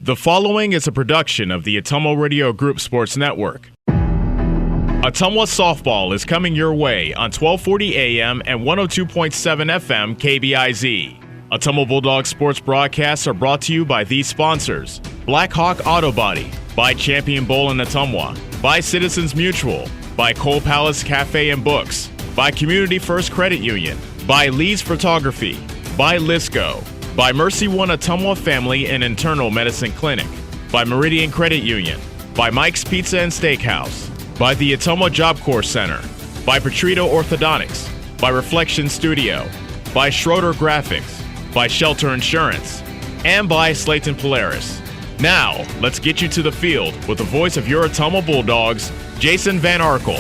The following is a production of the Ottumwa Radio Group Sports Network. Ottumwa Softball is coming your way on 1240 AM and 102.7 FM KBIZ. Ottumwa Bulldogs sports broadcasts are brought to you by these sponsors: Black Hawk Auto Body, by Champion Bowl in Ottumwa, by Citizens Mutual, by Cole Palace Cafe and Books, by Community First Credit Union, by Lee's Photography, by Lisco, by Mercy One Ottumwa Family and Internal Medicine Clinic, by Meridian Credit Union, by Mike's Pizza and Steakhouse, by the Ottumwa Job Corps Center, by Petrito Orthodontics, by Reflection Studio, by Schroeder Graphics, by Shelter Insurance, and by Slayton Polaris. Now, let's get you to the field with the voice of your Ottumwa Bulldogs, Jason Van Arkel.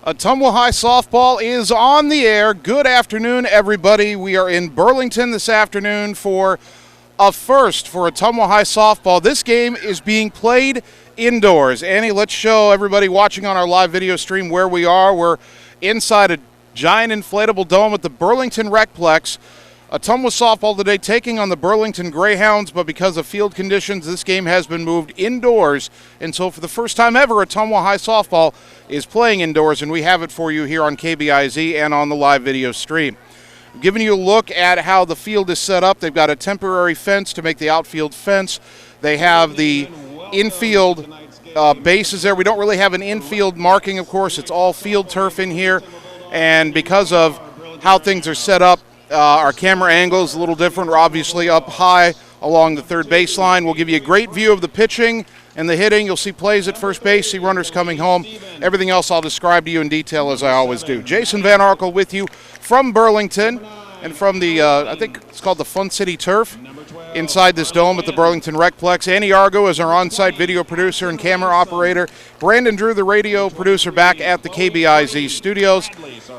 Ottumwa High Softball is on the air. Good afternoon, everybody. We are in Burlington this afternoon for a first for Ottumwa High Softball. This game is being played indoors. Annie, let's show everybody watching on our live video stream where we are. We're inside a giant inflatable dome at the Burlington Recplex. Ottumwa Softball today taking on the Burlington Grayhounds, but because of field conditions, this game has been moved indoors. And so for the first time ever, Ottumwa High Softball is playing indoors, and we have it for you here on KBIZ and on the live video stream. I'm giving you a look at how the field is set up. They've got a temporary fence to make the outfield fence. They have the infield bases there. We don't really have an infield marking, of course. It's all field turf in here. And because of how things are set up, our camera angle is a little different. We're obviously up high along the third baseline. We'll give you a great view of the pitching and the hitting. You'll see plays at first base, see runners coming home. Everything else I'll describe to you in detail as I always do. Jason Van Arkel with you from Burlington and from the, I think it's called the Fun City Turf, inside this dome at the Burlington Recplex. Annie Argo is our on-site video producer and camera operator. Brandon Drew, the radio producer, back at the KBIZ studios.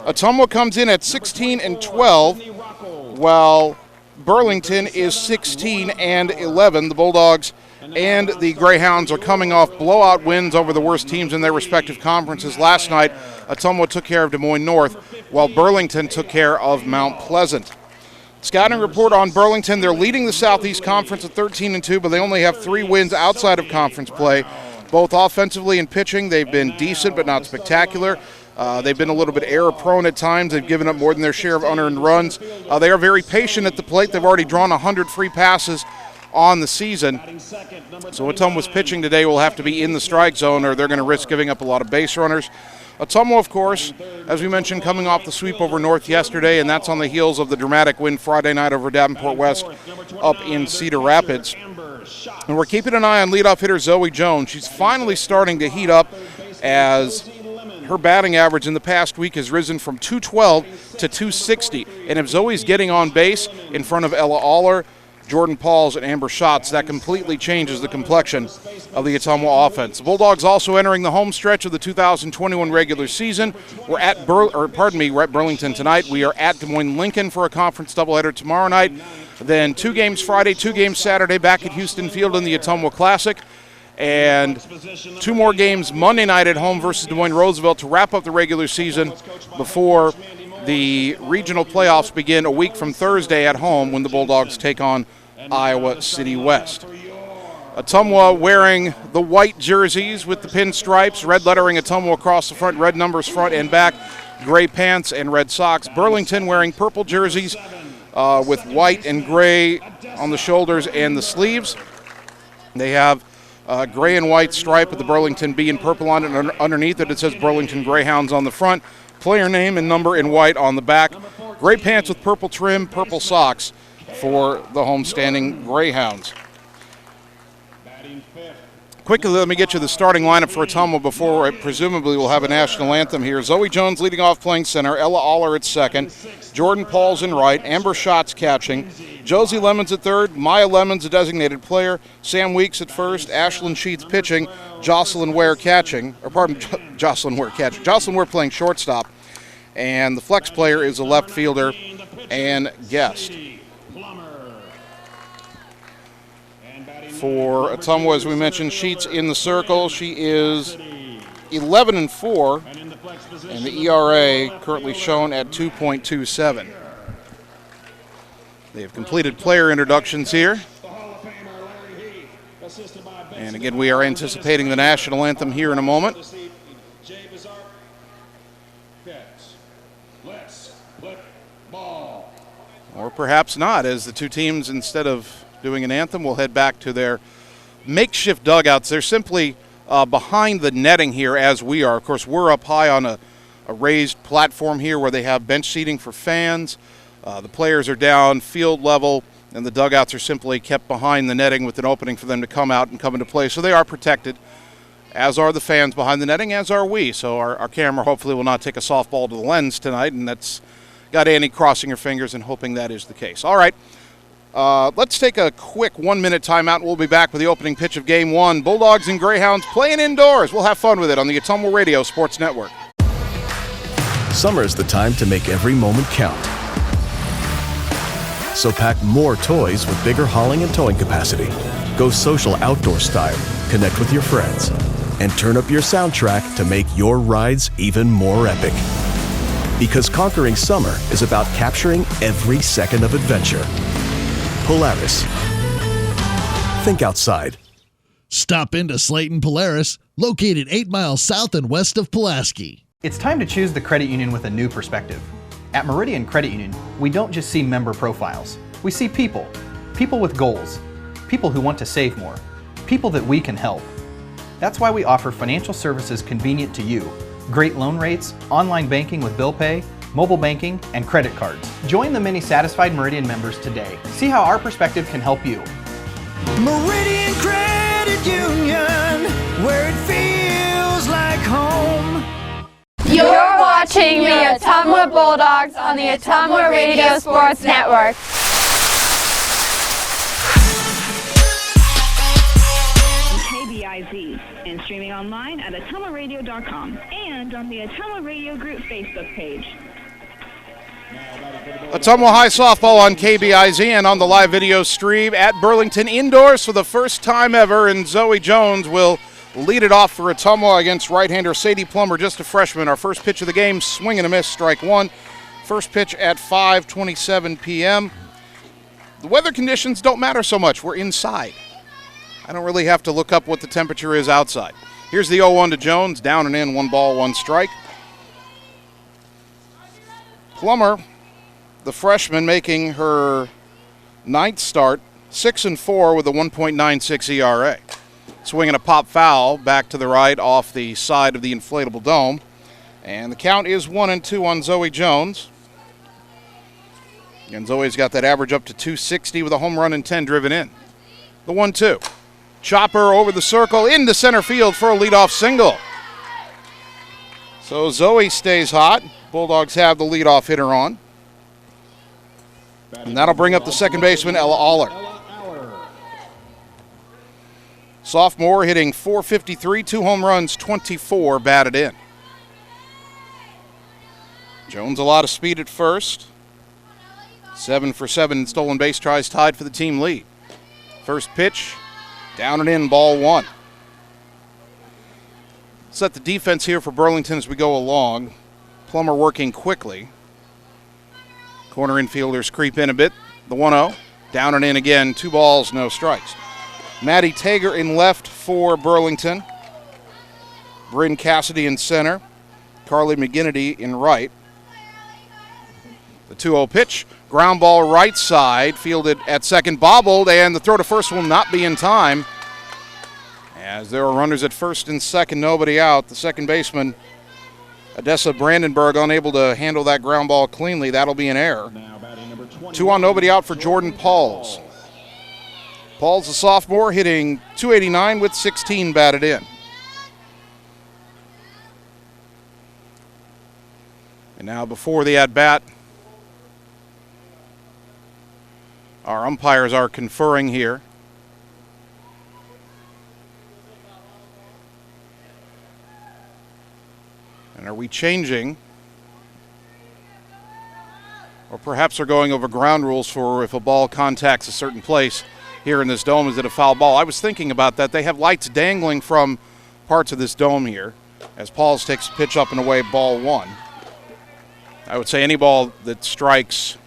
Ottumwa comes in at 16-12, while Burlington is 16-11. The Bulldogs and the Greyhounds are coming off blowout wins over the worst teams in their respective conferences. Last night, Ottumwa took care of Des Moines North, while Burlington took care of Mount Pleasant. Scouting report on Burlington: they're leading the Southeast Conference at 13-2, but they only have 3 wins outside of conference play. Both offensively and pitching, they've been decent but not spectacular. They've been a little bit error-prone at times. They've given up more than their share of unearned runs. They are very patient at the plate. They've already drawn 100 free passes on the season. So Ottumwa's pitching today will have to be in the strike zone, or they're going to risk giving up a lot of base runners. Ottumwa, of course, as we mentioned, coming off the sweep over North yesterday, and that's on the heels of the dramatic win Friday night over Davenport West up in Cedar Rapids. And we're keeping an eye on leadoff hitter Zoe Jones. She's finally starting to heat up, as her batting average in the past week has risen from 212 to 260. And if Zoe's getting on base in front of Ella Aller, Jordan Pauls, and Amber Schatz, that completely changes the complexion of the Ottumwa offense. The Bulldogs also entering the home stretch of the 2021 regular season. We're at Burlington tonight. We are at Des Moines Lincoln for a conference doubleheader tomorrow night. Then 2 games Friday, 2 games Saturday, back at Houston Field in the Ottumwa Classic. And 2 more games Monday night at home versus Des Moines Roosevelt to wrap up the regular season before the regional playoffs begin a week from Thursday at home, when the Bulldogs take on Iowa City West. Ottumwa wearing the white jerseys with the pinstripes, red lettering Ottumwa across the front, red numbers front and back, gray pants and red socks. Burlington wearing purple jerseys with white and gray on the shoulders and the sleeves. They have gray and white stripe with the Burlington B in purple on it, and underneath it says Burlington Greyhounds on the front, player name and number in white on the back. Gray pants with purple trim, purple socks for the homestanding Greyhounds. Quickly, let me get you the starting lineup for Ottumwa before presumably we'll have a national anthem here. Zoe Jones leading off playing center, Ella Aller at second, Jordan Pauls in right, Amber Schatz catching, Josie Lemons at third, Maya Lemons a designated player, Sam Weeks at first, Ashlyn Sheets pitching, Jocelyn Ware catching, Jocelyn Ware playing shortstop, and the flex player is a left fielder and Guest. For Ottumwa, as we mentioned, Sheets in the circle. She is 11-4, and the ERA currently shown at 2.27. They have completed player introductions here. And again, we are anticipating the national anthem here in a moment. Or perhaps not, as the two teams, instead of doing an anthem, will head back to their makeshift dugouts. They're simply behind the netting here as we are. Of course, we're up high on a raised platform here where they have bench seating for fans. The players are down field level, and the dugouts are simply kept behind the netting with an opening for them to come out and come into play. So they are protected, as are the fans behind the netting, as are we. So our camera hopefully will not take a softball to the lens tonight, and that's got Annie crossing her fingers and hoping that is the case. All right, let's take a quick 1-minute timeout, and we'll be back with the opening pitch of Game 1. Bulldogs and Greyhounds playing indoors. We'll have fun with it on the Ottumwa Radio Sports Network. Summer is the time to make every moment count. So pack more toys with bigger hauling and towing capacity. Go social outdoor style, connect with your friends, and turn up your soundtrack to make your rides even more epic. Because conquering summer is about capturing every second of adventure. Polaris. Think outside. Stop into Slayton Polaris, located 8 miles south and west of Pulaski. It's time to choose the credit union with a new perspective. At Meridian Credit Union, we don't just see member profiles. We see people. People with goals. People who want to save more. People that we can help. That's why we offer financial services convenient to you. Great loan rates, online banking with bill pay, mobile banking, and credit cards. Join the many satisfied Meridian members today. See how our perspective can help you. Meridian Credit Union, where it feels like home. You're watching the Ottumwa Bulldogs on the Ottumwa Radio Sports Network. KBIZ and streaming online at ottumwaradio.com and on the Ottumwa Radio Group Facebook page. Ottumwa High Softball on KBIZ and on the live video stream at Burlington indoors for the first time ever, and Zoe Jones will lead it off for Ottumwa against right-hander Sadie Plummer, just a freshman. Our first pitch of the game, swing and a miss, strike one. First pitch at 5:27 p.m. The weather conditions don't matter so much. We're inside. I don't really have to look up what the temperature is outside. Here's the 0-1 to Jones, down and in, 1 ball, 1 strike. Plummer, the freshman, making her 9th start, 6-4 with a 1.96 ERA. Swinging a pop foul back to the right off the side of the inflatable dome. And the count is 1-2 on Zoe Jones. And Zoe's got that average up to 260 with a home run and 10 driven in. The 1-2. Chopper over the circle into center field for a leadoff single. So Zoe stays hot. Bulldogs have the leadoff hitter on. And that'll bring up the second baseman, Ella Aller. Sophomore hitting .453, 2 home runs, 24 batted in. Jones a lot of speed at first. 7 for 7 in stolen base tries, tied for the team lead. First pitch, down and in, ball 1. Set the defense here for Burlington as we go along. Plummer working quickly. Corner infielders creep in a bit. The 1-0, down and in again, 2 balls, no strikes. Maddie Tager in left for Burlington. Bryn Cassidy in center. Carly McGinnity in right. The 2-0 pitch, ground ball right side, fielded at second, bobbled, and the throw to first will not be in time. As there are runners at first and second, nobody out. The second baseman, Odessa Brandenburg, unable to handle that ground ball cleanly. That'll be an error. 2 on, nobody out for Jordan Pauls. Paul's a sophomore, hitting .289 with 16 batted in. And now before the at-bat, our umpires are conferring here. And are we changing? Or perhaps they're going over ground rules for if a ball contacts a certain place here in this dome, is it a foul ball? I was thinking about that. They have lights dangling from parts of this dome here as Pauls takes a pitch up and away, ball 1. I would say any ball that strikes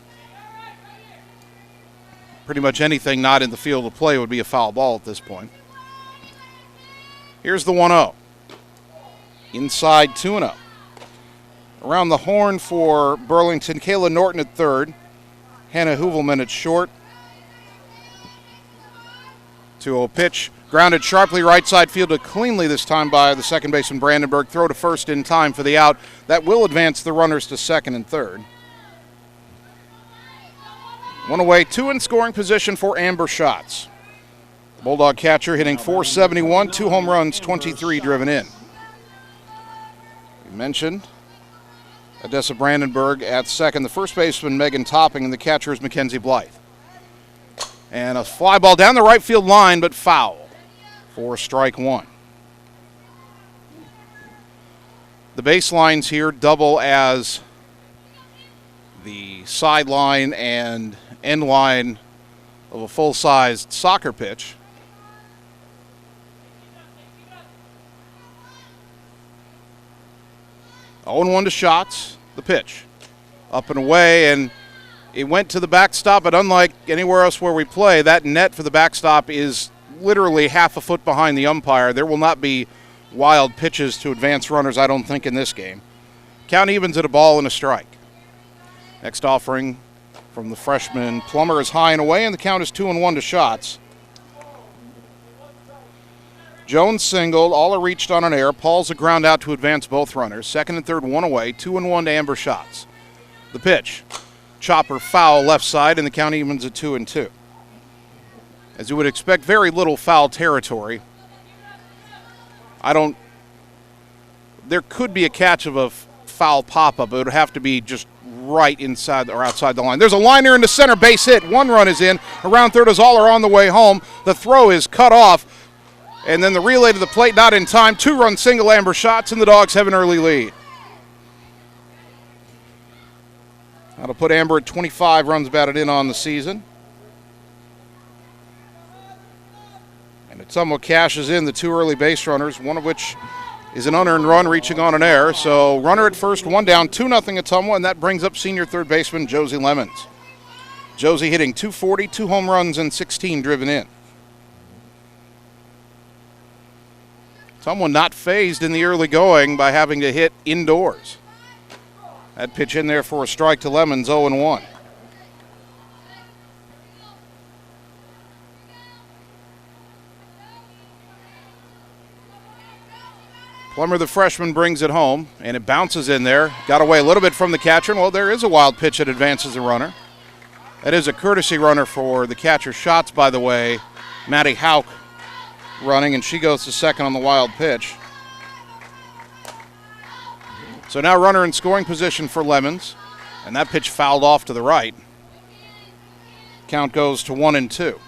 pretty much anything not in the field of play would be a foul ball at this point. Here's the 1-0. Inside 2-0. Around the horn for Burlington, Kayla Norton at third. Hannah Hoovelman at short. 2-0 pitch. Grounded sharply right side, fielded cleanly this time by the second baseman Brandenburg. Throw to first in time for the out. That will advance the runners to second and third. One away, two in scoring position for Amber Schatz. The Bulldog catcher hitting .471, 2 home runs, 23 driven in. We mentioned Odessa Brandenburg at second, the first baseman Megan Topping, and the catcher is Mackenzie Blythe. And a fly ball down the right field line, but foul for strike one. The baselines here double as the sideline and end line of a full-sized soccer pitch. Oh, 0-1 to Schatz. The pitch. Up and away, and it went to the backstop, but unlike anywhere else where we play, that net for the backstop is literally half a foot behind the umpire. There will not be wild pitches to advance runners, I don't think, in this game. Count evens at a ball and a strike. Next offering from the freshman Plummer is high and away, and the count is 2-1 to Schatz. Jones singled, Aller reached on an error. Paul's a ground out to advance both runners. Second and third, one away, 2-1 to Amber Schatz. The pitch. Chopper foul left side, and the count evens at 2-2. As you would expect, very little foul territory. There could be a catch of a foul pop-up, but it would have to be just right inside or outside the line. There's a liner into center, base hit. One run is in. Around third is Aller on the way home. The throw is cut off, and then the relay to the plate not in time. 2-run single, Amber Schatz, and the Dogs have an early lead. That'll put Amber at 25 runs batted in on the season. And Ottumwa cashes in the two early base runners, one of which is an unearned run reaching on an error. So runner at first, one down, 2-0 Ottumwa, and that brings up senior third baseman Josie Lemons. Josie hitting .240, 2 home runs, and 16 driven in. Ottumwa not phased in the early going by having to hit indoors. That pitch in there for a strike to Lemons, 0-1. Plummer, the freshman, brings it home, and it bounces in there. Got away a little bit from the catcher, and well, there is a wild pitch that advances the runner. That is a courtesy runner for the catcher. Schatz, by the way, Maddie Hauk running, and she goes to second on the wild pitch. So now runner in scoring position for Lemons, and that pitch fouled off to the right. Count goes to 1-2.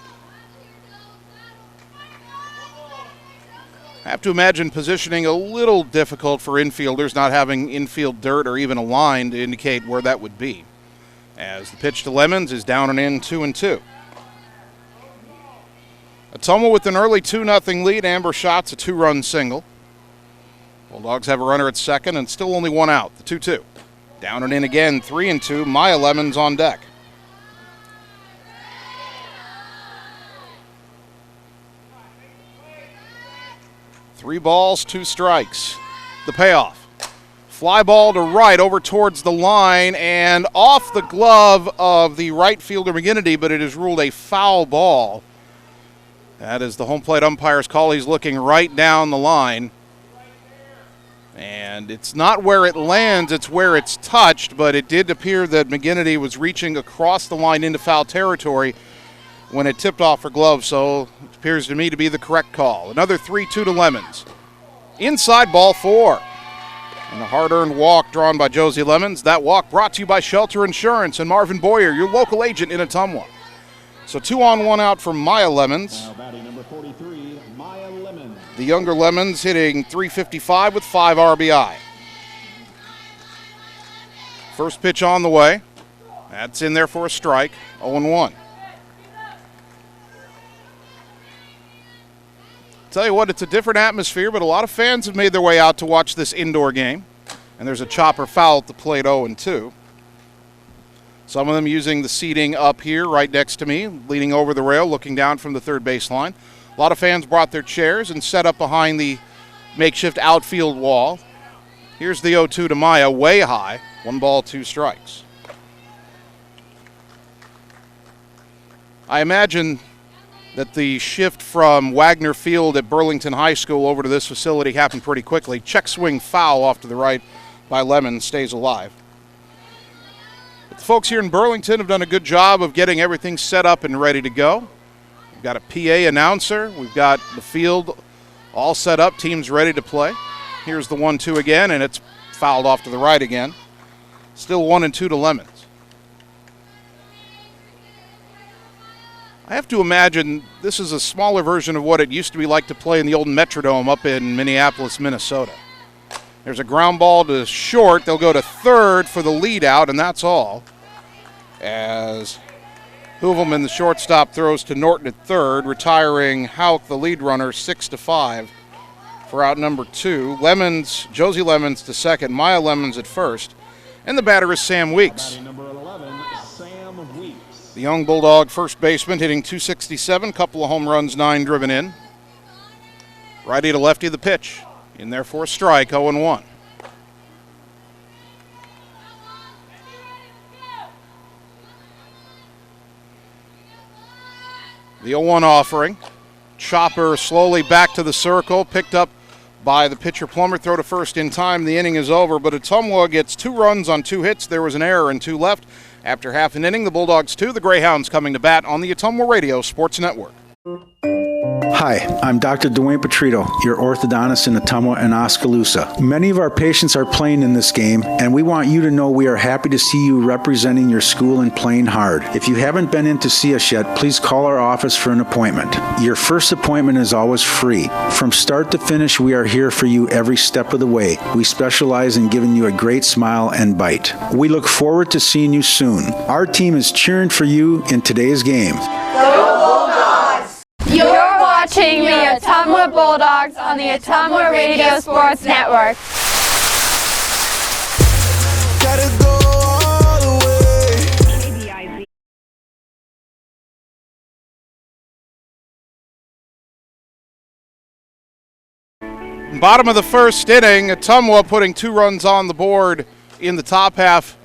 I have to imagine positioning a little difficult for infielders, not having infield dirt or even a line to indicate where that would be. As the pitch to Lemons is down and in, 2-2. Ottumwa with an early 2-0 lead. Amber Schatz, a 2-run single. Bulldogs have a runner at second and still only one out, the 2-2. Down and in again, 3-2. Maya Lemons on deck. Three balls, 2 strikes. The payoff. Fly ball to right over towards the line and off the glove of the right fielder McGinnity, but it is ruled a foul ball. That is the home plate umpire's call. He's looking right down the line. And it's not where it lands, it's where it's touched, but it did appear that McGinnity was reaching across the line into foul territory when it tipped off her glove, so it appears to me to be the correct call. Another 3-2 to Lemons. Inside, ball 4. And a hard-earned walk drawn by Josie Lemons. That walk brought to you by Shelter Insurance and Marvin Boyer, your local agent in Ottumwa. So 2 on, 1 out from Maya Lemons. Now batting number 43, Maya Lemons. The younger Lemons hitting .355 with 5 RBI. First pitch on the way. That's in there for a strike, 0-1. Tell you what, it's a different atmosphere, but a lot of fans have made their way out to watch this indoor game. And there's a chopper foul at the plate, 0-2. Some of them using the seating up here right next to me, leaning over the rail, looking down from the third baseline. A lot of fans brought their chairs and set up behind the makeshift outfield wall. Here's the 0-2 to Maya, way high. 1 ball, 2 strikes. I imagine that the shift from Wagner Field at Burlington High School over to this facility happened pretty quickly. Check swing foul off to the right by Lemon, stays alive. But the folks here in Burlington have done a good job of getting everything set up and ready to go. We've got a PA announcer. We've got the field all set up, teams ready to play. Here's the 1-2 again, and it's fouled off to the right again. Still 1-2 to Lemons. I have to imagine this is a smaller version of what it used to be like to play in the old Metrodome up in Minneapolis, Minnesota. There's a ground ball to short. They'll go to third for the lead out, and that's all. As Hoovelman, the shortstop, throws to Norton at third, retiring Houck, the lead runner, 6-5 for out number 2. Lemons, Josie Lemons to second, Maya Lemons at first, and the batter is Sam Weeks. Number 11, Sam Weeks. The young Bulldog first baseman hitting .267, couple of home runs, 9 driven in. Righty to lefty the pitch. In there for a strike, 0-1. The 0-1 offering. Chopper slowly back to the circle, picked up by the pitcher Plummer. Throw to first in time. The inning is over, but Ottumwa gets 2 runs on 2 hits. There was an error and 2 left. After half an inning, the Bulldogs 2, the Grayhounds coming to bat on the Ottumwa Radio Sports Network. Hi, I'm Dr. Dwayne Petrito, your orthodontist in Ottumwa and Oskaloosa. Many of our patients are playing in this game, and we want you to know we are happy to see you representing your school and playing hard. If you haven't been in to see us yet, please call our office for an appointment. Your first appointment is always free. From start to finish, we are here for you every step of the way. We specialize in giving you a great smile and bite. We look forward to seeing you soon. Our team is cheering for you in today's game. You're watching the Ottumwa Bulldogs on the Ottumwa Radio Sports Network. Gotta go all the way. Bottom of the first inning, Ottumwa putting 2 runs on the board in the top half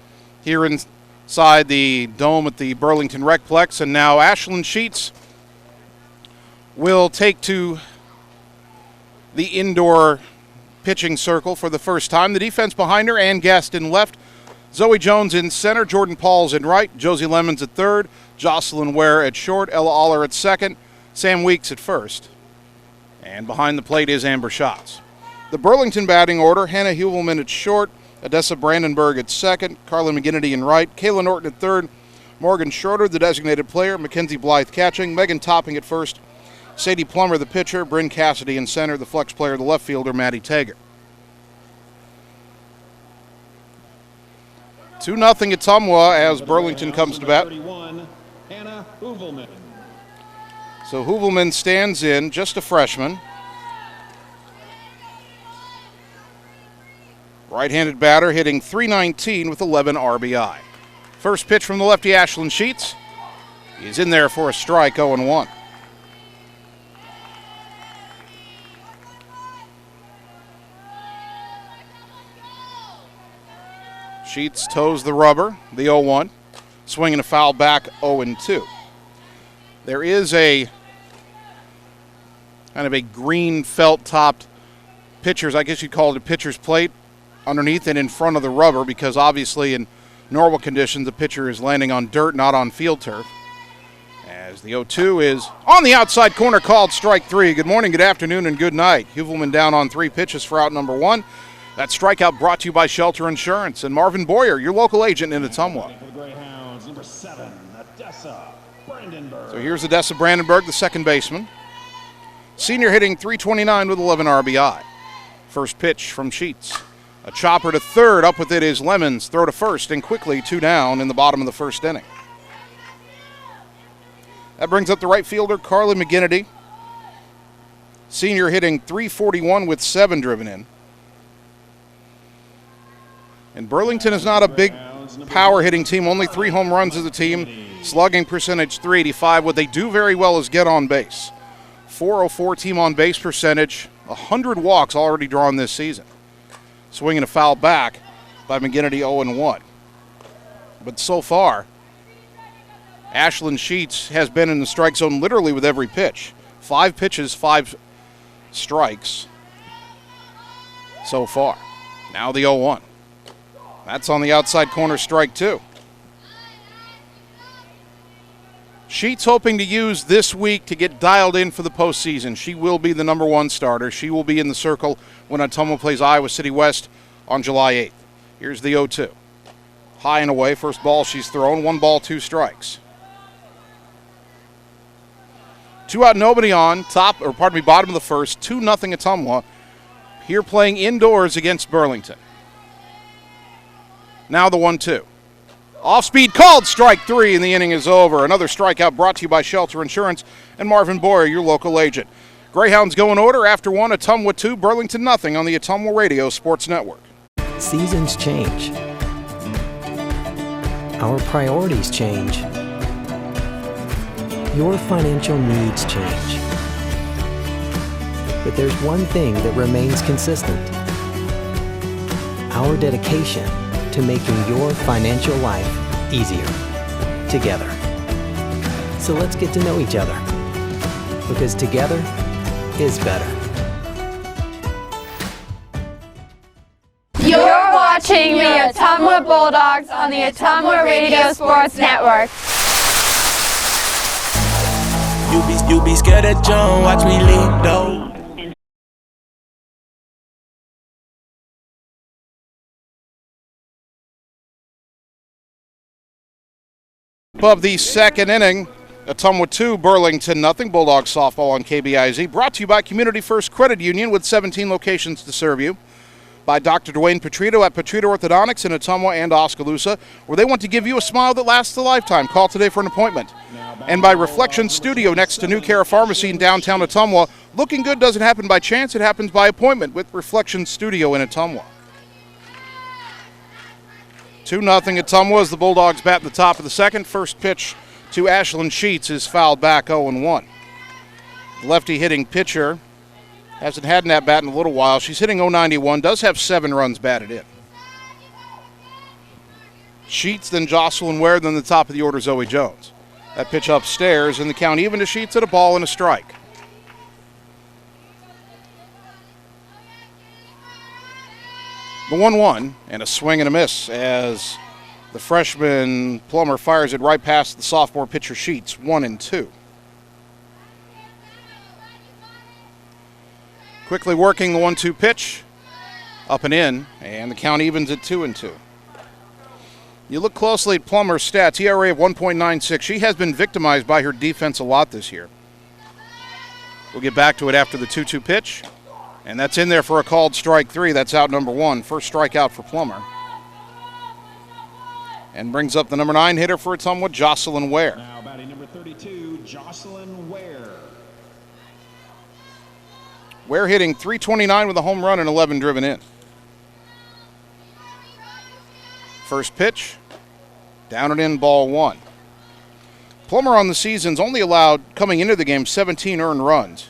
here inside the dome at the Burlington Recplex, and now Ashlyn Sheets will take to the indoor pitching circle for the first time. The defense behind her, Ann Gaston left, Zoe Jones in center, Jordan Pauls in right, Josie Lemons at third, Jocelyn Ware at short, Ella Aller at second, Sam Weeks at first. And behind the plate is Amber Schatz. The Burlington batting order, Hannah Hubelman at short, Odessa Brandenburg at second, Carla McGinnity in right, Kayla Norton at third, Morgan Schroeder, the designated player, Mackenzie Blythe catching, Megan Topping at first, Sadie Plummer, the pitcher, Bryn Cassidy in center, the flex player, the left fielder, Maddie Tager. 2-0 Ottumwa as Burlington comes to bat. 31, Hannah Hoovelman. So Hoovelman stands in, just a freshman. Right-handed batter hitting .319 with 11 RBI. First pitch from the lefty, Ashlyn Sheets. He's in there for a strike, 0-1. Sheets toes the rubber, the 0-1. Swinging a foul back, 0-2. There is a kind of a green felt-topped pitcher's, I guess you'd call it a pitcher's plate, underneath and in front of the rubber, because obviously in normal conditions the pitcher is landing on dirt, not on field turf. As the 0-2 is on the outside corner, called strike 3. Good morning, good afternoon, and good night. Hubelman down on 3 pitches for out number 1. That strikeout brought to you by Shelter Insurance and Marvin Boyer, your local agent in Ottumwa. For the Greyhounds, number 7, Odessa Brandenburg. So here's Odessa Brandenburg, the second baseman. Senior hitting .329 with 11 RBI. First pitch from Sheets. A chopper to third, up with it is Lemons. Throw to first, and quickly 2 down in the bottom of the first inning. That brings up the right fielder, Carly McGinnity. Senior hitting .341 with 7 driven in. And Burlington is not a big power hitting team, only 3 home runs as a team, slugging percentage .385. What they do very well is get on base. .404 team on base percentage, 100 walks already drawn this season. Swinging a foul back by McGinnity, 0-1. But so far, Ashlyn Sheets has been in the strike zone literally with every pitch. 5 pitches, 5 strikes so far. Now the 0-1. That's on the outside corner, strike 2. Sheets hoping to use this week to get dialed in for the postseason. She will be the number 1 starter. She will be in the circle when Ottumwa plays Iowa City West on July 8th. Here's the 0-2. High and away, first ball she's thrown, 1 ball, 2 strikes. 2 out, nobody on, bottom of the first, 2-0 Ottumwa. Here playing indoors against Burlington. Now the 1-2. Off speed called, strike 3, and the inning is over. Another strikeout brought to you by Shelter Insurance and Marvin Boyer, your local agent. Greyhounds go in order after 1, Ottumwa 2, Burlington 0 on the Ottumwa Radio Sports Network. Seasons change. Our priorities change. Your financial needs change. But there's one thing that remains consistent. Our dedication to making your financial life easier together. So let's get to know each other, because together is better. You're watching the Ottumwa Bulldogs on the Ottumwa Radio Sports Network. You be scared of John, watch me leap though. Of the second inning, Ottumwa 2, Burlington 0. Bulldogs softball on KBIZ. Brought to you by Community First Credit Union with 17 locations to serve you. By Dr. Dwayne Petrito at Petrito Orthodontics in Ottumwa and Oskaloosa, where they want to give you a smile that lasts a lifetime. Call today for an appointment. And by Reflection Studio next to New Cara Pharmacy in downtown Ottumwa. Looking good doesn't happen by chance, it happens by appointment with Reflection Studio in Ottumwa. 2-0 Ottumwa as the Bulldogs bat in the top of the second. First pitch to Ashlyn Sheets is fouled back, 0-1. Lefty hitting pitcher hasn't had an at-bat in a little while. She's hitting .091, does have 7 runs batted in. Sheets, then Jocelyn Ware, then the top of the order, Zoe Jones. That pitch upstairs, and the count even to Sheets at a ball and a strike. The 1-1, and a swing and a miss as the freshman Plummer fires it right past the sophomore pitcher Sheets, 1-2. Quickly working the 1-2 pitch, up and in, and the count evens at 2-2. You look closely at Plummer's stats, ERA of 1.96. She has been victimized by her defense a lot this year. We'll get back to it after the 2-2 pitch. And that's in there for a called strike 3. That's out number 1. First strikeout for Plummer. And brings up the number 9 hitter for Ottumwa, Jocelyn Ware. Now batting number 32, Jocelyn Ware. Ware hitting .329 with a home run and 11 driven in. First pitch, down and in, ball 1. Plummer on the season's only allowed, coming into the game, 17 earned runs,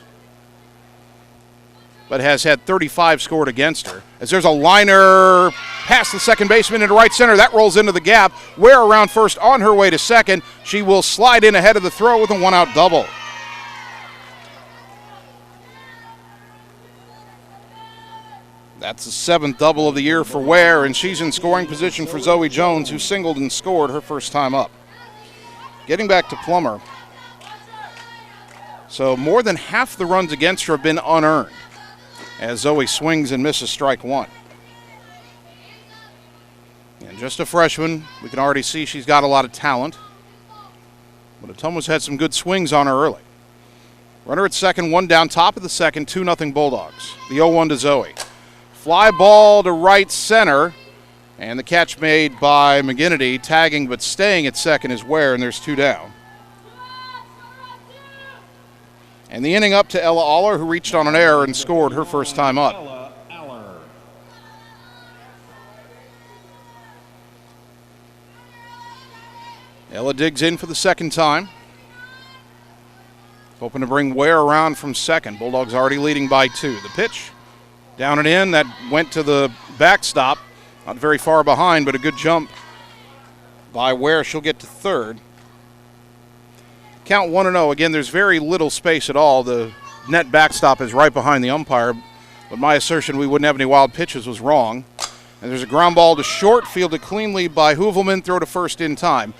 but has had 35 scored against her. As there's a liner past the second baseman into right center. That rolls into the gap. Ware around first on her way to second. She will slide in ahead of the throw with a 1-out double. That's the 7th double of the year for Ware, and she's in scoring position for Zoe Jones, who singled and scored her first time up. Getting back to Plummer. So more than half the runs against her have been unearned, as Zoe swings and misses strike 1. And just a freshman, we can already see she's got a lot of talent. But Ottumwa's had some good swings on her early. Runner at second, 1 down, top of the second, 2-0 Bulldogs. The 0-1 to Zoe. Fly ball to right center, and the catch made by McGinnity, tagging but staying at second is Ware, and there's 2 down. And the inning up to Ella Aller, who reached on an error and scored her first time up. Ella digs in for the second time. Hoping to bring Ware around from second. Bulldogs already leading by 2. The pitch, down and in. That went to the backstop. Not very far behind, but a good jump by Ware. She'll get to third. Count 1-0. Again, there's very little space at all. The net backstop is right behind the umpire, but my assertion we wouldn't have any wild pitches was wrong. And there's a ground ball to short, fielded cleanly by Hoovelman, throw to first in time.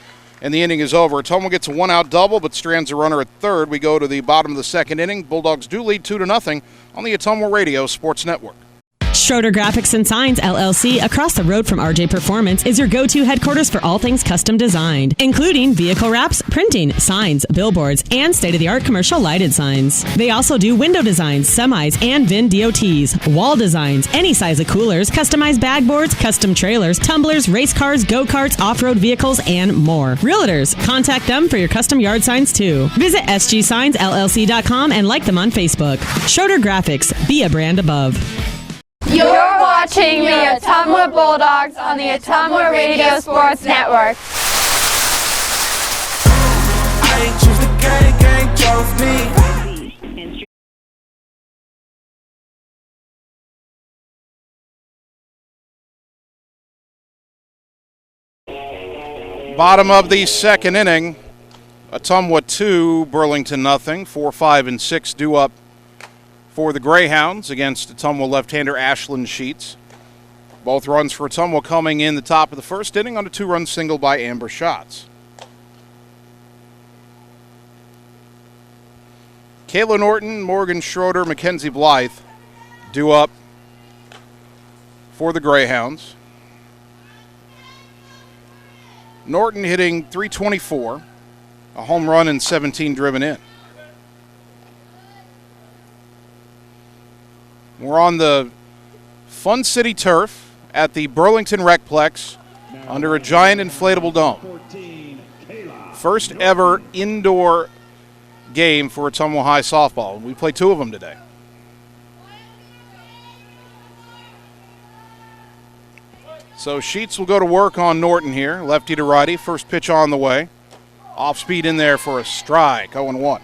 And the inning is over. Ottumwa gets a 1-out double, but strands a runner at third. We go to the bottom of the second inning. Bulldogs do lead 2-0 on the Ottumwa Radio Sports Network. Schroeder Graphics and Signs, LLC, across the road from RJ Performance, is your go-to headquarters for all things custom designed, including vehicle wraps, printing, signs, billboards, and state-of-the-art commercial lighted signs. They also do window designs, semis, and VIN DOTs, wall designs, any size of coolers, customized bag boards, custom trailers, tumblers, race cars, go-karts, off-road vehicles, and more. Realtors, contact them for your custom yard signs, too. Visit sgsignsllc.com and like them on Facebook. Schroeder Graphics, be a brand above. You're watching the Ottumwa Bulldogs on the Ottumwa Radio Sports Network. I ain't choose the gang chose me. Bottom of the second inning. Ottumwa 2, Burlington nothing. 4, 5, and 6 due up for the Grayhounds against Ottumwa left-hander Ashlyn Sheets. Both runs for Ottumwa coming in the top of the first inning on a 2-run single by Amber Schatz. Kayla Norton, Morgan Schroeder, Mackenzie Blythe due up for the Grayhounds. Norton hitting .324, a home run and 17 driven in. We're on the Fun City turf at the Burlington Recplex under a giant inflatable dome. First ever indoor game for Ottumwa High softball. We play 2 of them today. So Sheets will go to work on Norton here, lefty to righty. First pitch on the way. Off speed in there for a strike, 0-1.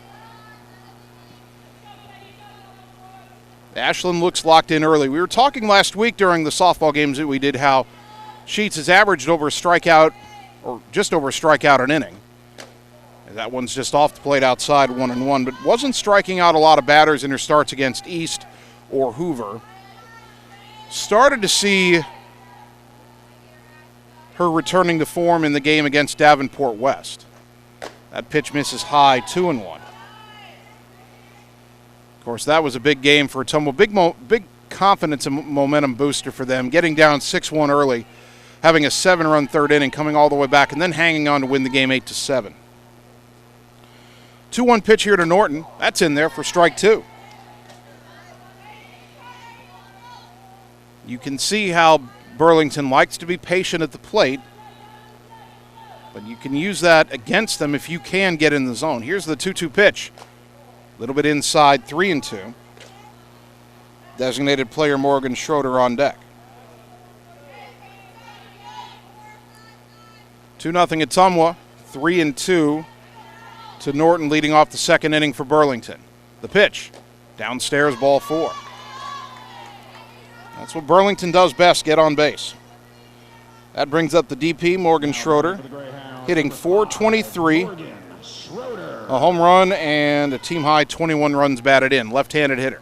Ashlyn looks locked in early. We were talking last week during the softball games that we did how Sheets has averaged over a strikeout, or just over a strikeout an inning. And that one's just off the plate outside, 1-1, but wasn't striking out a lot of batters in her starts against East or Hoover. Started to see her returning to form in the game against Davenport West. That pitch misses high, 2-1. Of course, that was a big game for Ottumwa. Big confidence and momentum booster for them. Getting down 6-1 early, having a 7-run third inning, coming all the way back, and then hanging on to win the game 8-7. 2-1 pitch here to Norton. That's in there for strike 2. You can see how Burlington likes to be patient at the plate, but you can use that against them if you can get in the zone. Here's the 2-2 pitch. A little bit inside, 3-2. Designated player Morgan Schroeder on deck. 2-0 Ottumwa, 3-2 to Norton leading off the second inning for Burlington. The pitch, downstairs, ball 4. That's what Burlington does best, get on base. That brings up the DP, Morgan Schroeder, hitting .423. A home run and a team-high 21 runs batted in. Left-handed hitter.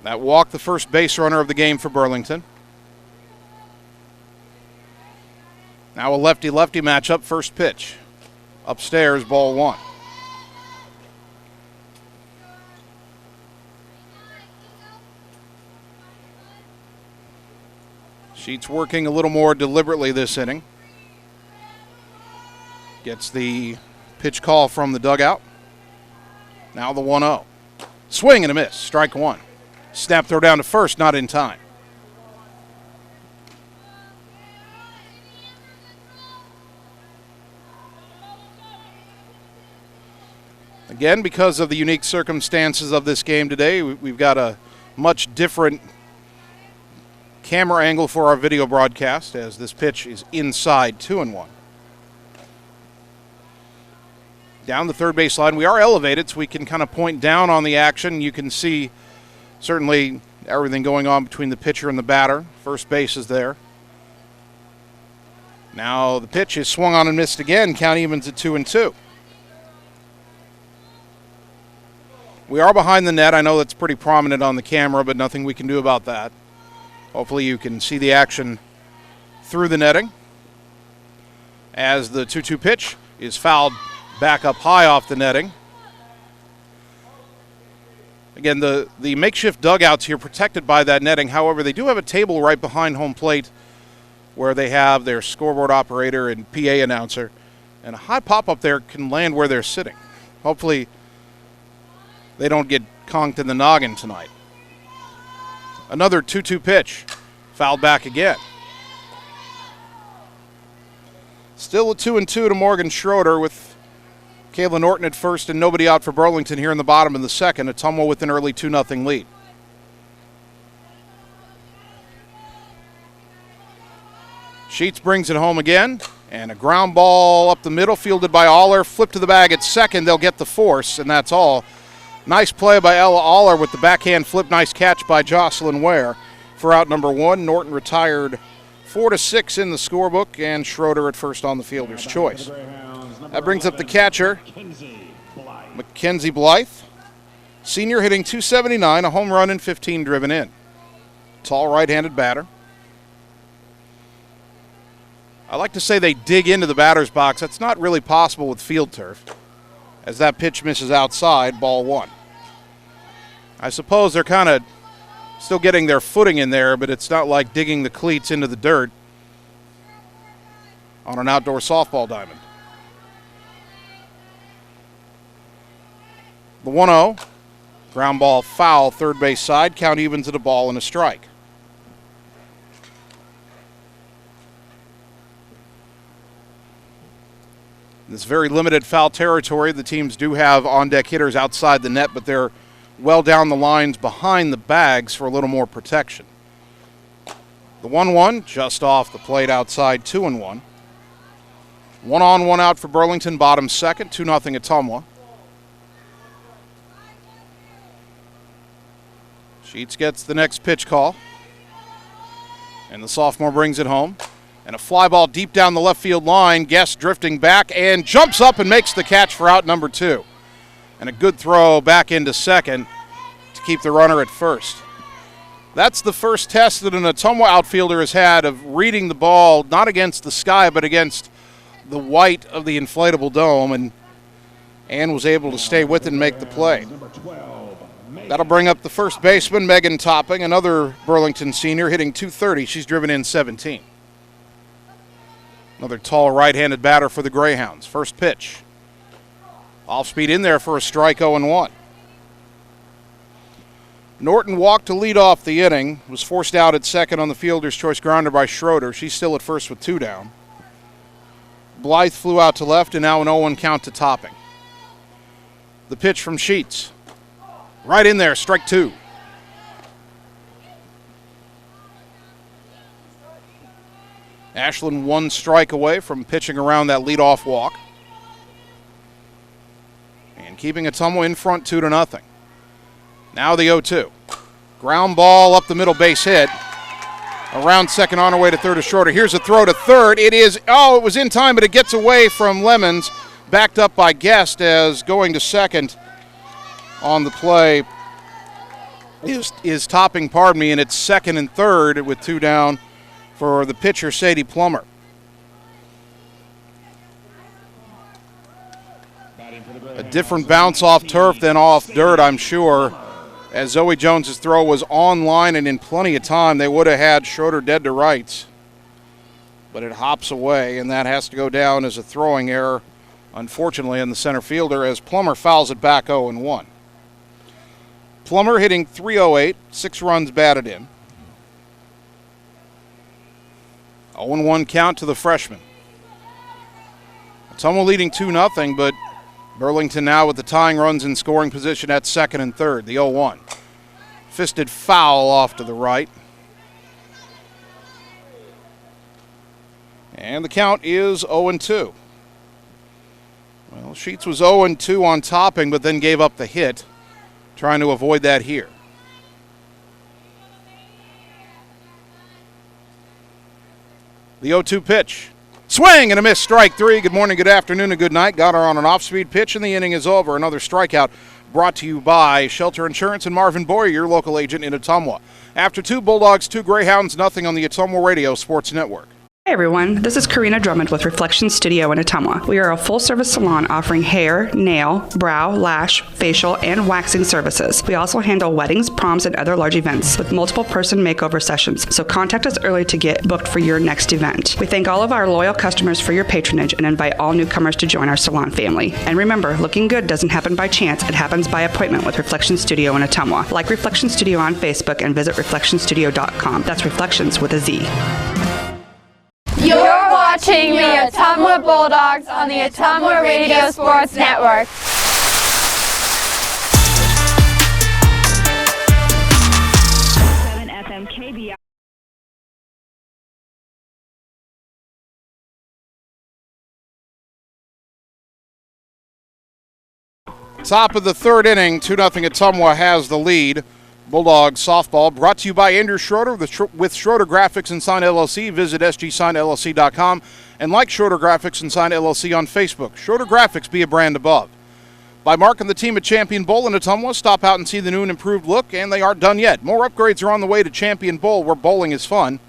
That walked the first base runner of the game for Burlington. Now a lefty-lefty matchup, first pitch. Upstairs, ball 1. Sheets working a little more deliberately this inning. Gets the pitch call from the dugout. Now the 1-0. Swing and a miss, strike 1. Snap throw down to first, not in time. Again, because of the unique circumstances of this game today, we've got a much different camera angle for our video broadcast, as this pitch is inside 2-1. Down the third base line. We are elevated, so we can kind of point down on the action. You can see certainly everything going on between the pitcher and the batter. First base is there. Now the pitch is swung on and missed again. Count evens at 2-2. We are behind the net. I know that's pretty prominent on the camera, but nothing we can do about that. Hopefully you can see the action through the netting as the 2-2 pitch is fouled back up high off the netting. Again, the makeshift dugouts here protected by that netting. However, they do have a table right behind home plate where they have their scoreboard operator and PA announcer. And a high pop-up there can land where they're sitting. Hopefully they don't get conked in the noggin tonight. Another 2-2 pitch, fouled back again. Still a 2-2 to Morgan Schroeder with Kayla Norton at first and nobody out for Burlington here in the bottom of the second. Ottumwa with an early 2-0 lead. Sheets brings it home again, and a ground ball up the middle, fielded by Aller, flipped to the bag at second. They'll get the force, and that's all. Nice play by Ella Aller with the backhand flip. Nice catch by Jocelyn Ware for out number one. Norton retired 4-6 in the scorebook, and Schroeder at first on the fielder's choice. That brings up the catcher, Mackenzie Blythe. Senior hitting .279, a home run and 15 driven in. Tall right-handed batter. I like to say they dig into the batter's box. That's not really possible with field turf, as that pitch misses outside, ball one. I suppose they're kind of still getting their footing in there, but it's not like digging the cleats into the dirt on an outdoor softball diamond. The 1-0, ground ball foul, third base side, count evens at a ball and a strike. This very limited foul territory. The teams do have on-deck hitters outside the net, but they're well down the lines behind the bags for a little more protection. The 1-1 just off the plate outside, 2-1. 1 on, 1 out for Burlington, bottom second, 2-0 Ottumwa. Sheets gets the next pitch call, and the sophomore brings it home. And a fly ball deep down the left field line. Guest drifting back and jumps up and makes the catch for out number two. And a good throw back into second to keep the runner at first. That's the first test that an Ottumwa outfielder has had of reading the ball, not against the sky, but against the white of the inflatable dome, and was able to stay with it and make the play. That'll bring up the first baseman, Megan Topping, another Burlington senior, hitting .230. She's driven in 17. Another tall right-handed batter for the Grayhounds. First pitch. Off speed in there for a strike, 0-1. Norton walked to lead off the inning, was forced out at second on the fielder's choice grounder by Schroeder. She's still at first with 2 down. Blythe flew out to left, and now an 0-1 count to Topping. The pitch from Sheets. Right in there, strike 2. Ashland 1 strike away from pitching around that leadoff walk. And keeping Ottumwa in front 2-0. Now the 0-2. Ground ball up the middle, base hit. Around second on her way to third is Schroeder. Here's a throw to third. It was in time, but it gets away from Lemons. Backed up by Guest as going to second on the play is Topping, and it's second and third with 2 down for the pitcher, Sadie Plummer. A different bounce off turf than off dirt, I'm sure, as Zoe Jones's throw was on line and in plenty of time. They would have had Schroeder dead to rights, but it hops away, and that has to go down as a throwing error, unfortunately, in the center fielder, as Plummer fouls it back 0-1. Plummer hitting .308, 6 runs batted in. 0-1 count to the freshman. Ottumwa leading 2-0, but Burlington now with the tying runs in scoring position at second and third. The 0-1. Fisted foul off to the right. And the count is 0-2. Well, Sheets was 0-2 on topping, but then gave up the hit, trying to avoid that here. The 0-2 pitch. Swing and a miss, strike three. Good morning, good afternoon, and good night. Got her on an off-speed pitch, and the inning is over. Another strikeout brought to you by Shelter Insurance and Marvin Boyer, your local agent in Ottumwa. After 2 Bulldogs, 2 Greyhounds, nothing on the Ottumwa Radio Sports Network. Hey everyone, this is Karina Drummond with Reflection Studio in Ottumwa. We are a full-service salon offering hair, nail, brow, lash, facial, and waxing services. We also handle weddings, proms, and other large events with multiple person makeover sessions, so contact us early to get booked for your next event. We thank all of our loyal customers for your patronage and invite all newcomers to join our salon family. And remember, looking good doesn't happen by chance, it happens by appointment with Reflection Studio in Ottumwa. Like Reflection Studio on Facebook and visit reflectionstudio.com. That's Reflections with a Z. You're watching the Ottumwa Bulldogs on the Ottumwa Radio Sports Network. FM KBI. Top of the third inning, 2-0 Ottumwa has the lead. Bulldogs softball brought to you by Andrew Schroeder with Schroeder Graphics and Sign LLC. Visit sgsignllc.com and like Schroeder Graphics and Sign LLC on Facebook. Schroeder Graphics, be a brand above. By Mark and the team at Champion Bowl in Ottumwa, stop out and see the new and improved look, and they aren't done yet. More upgrades are on the way to Champion Bowl, where bowling is fun.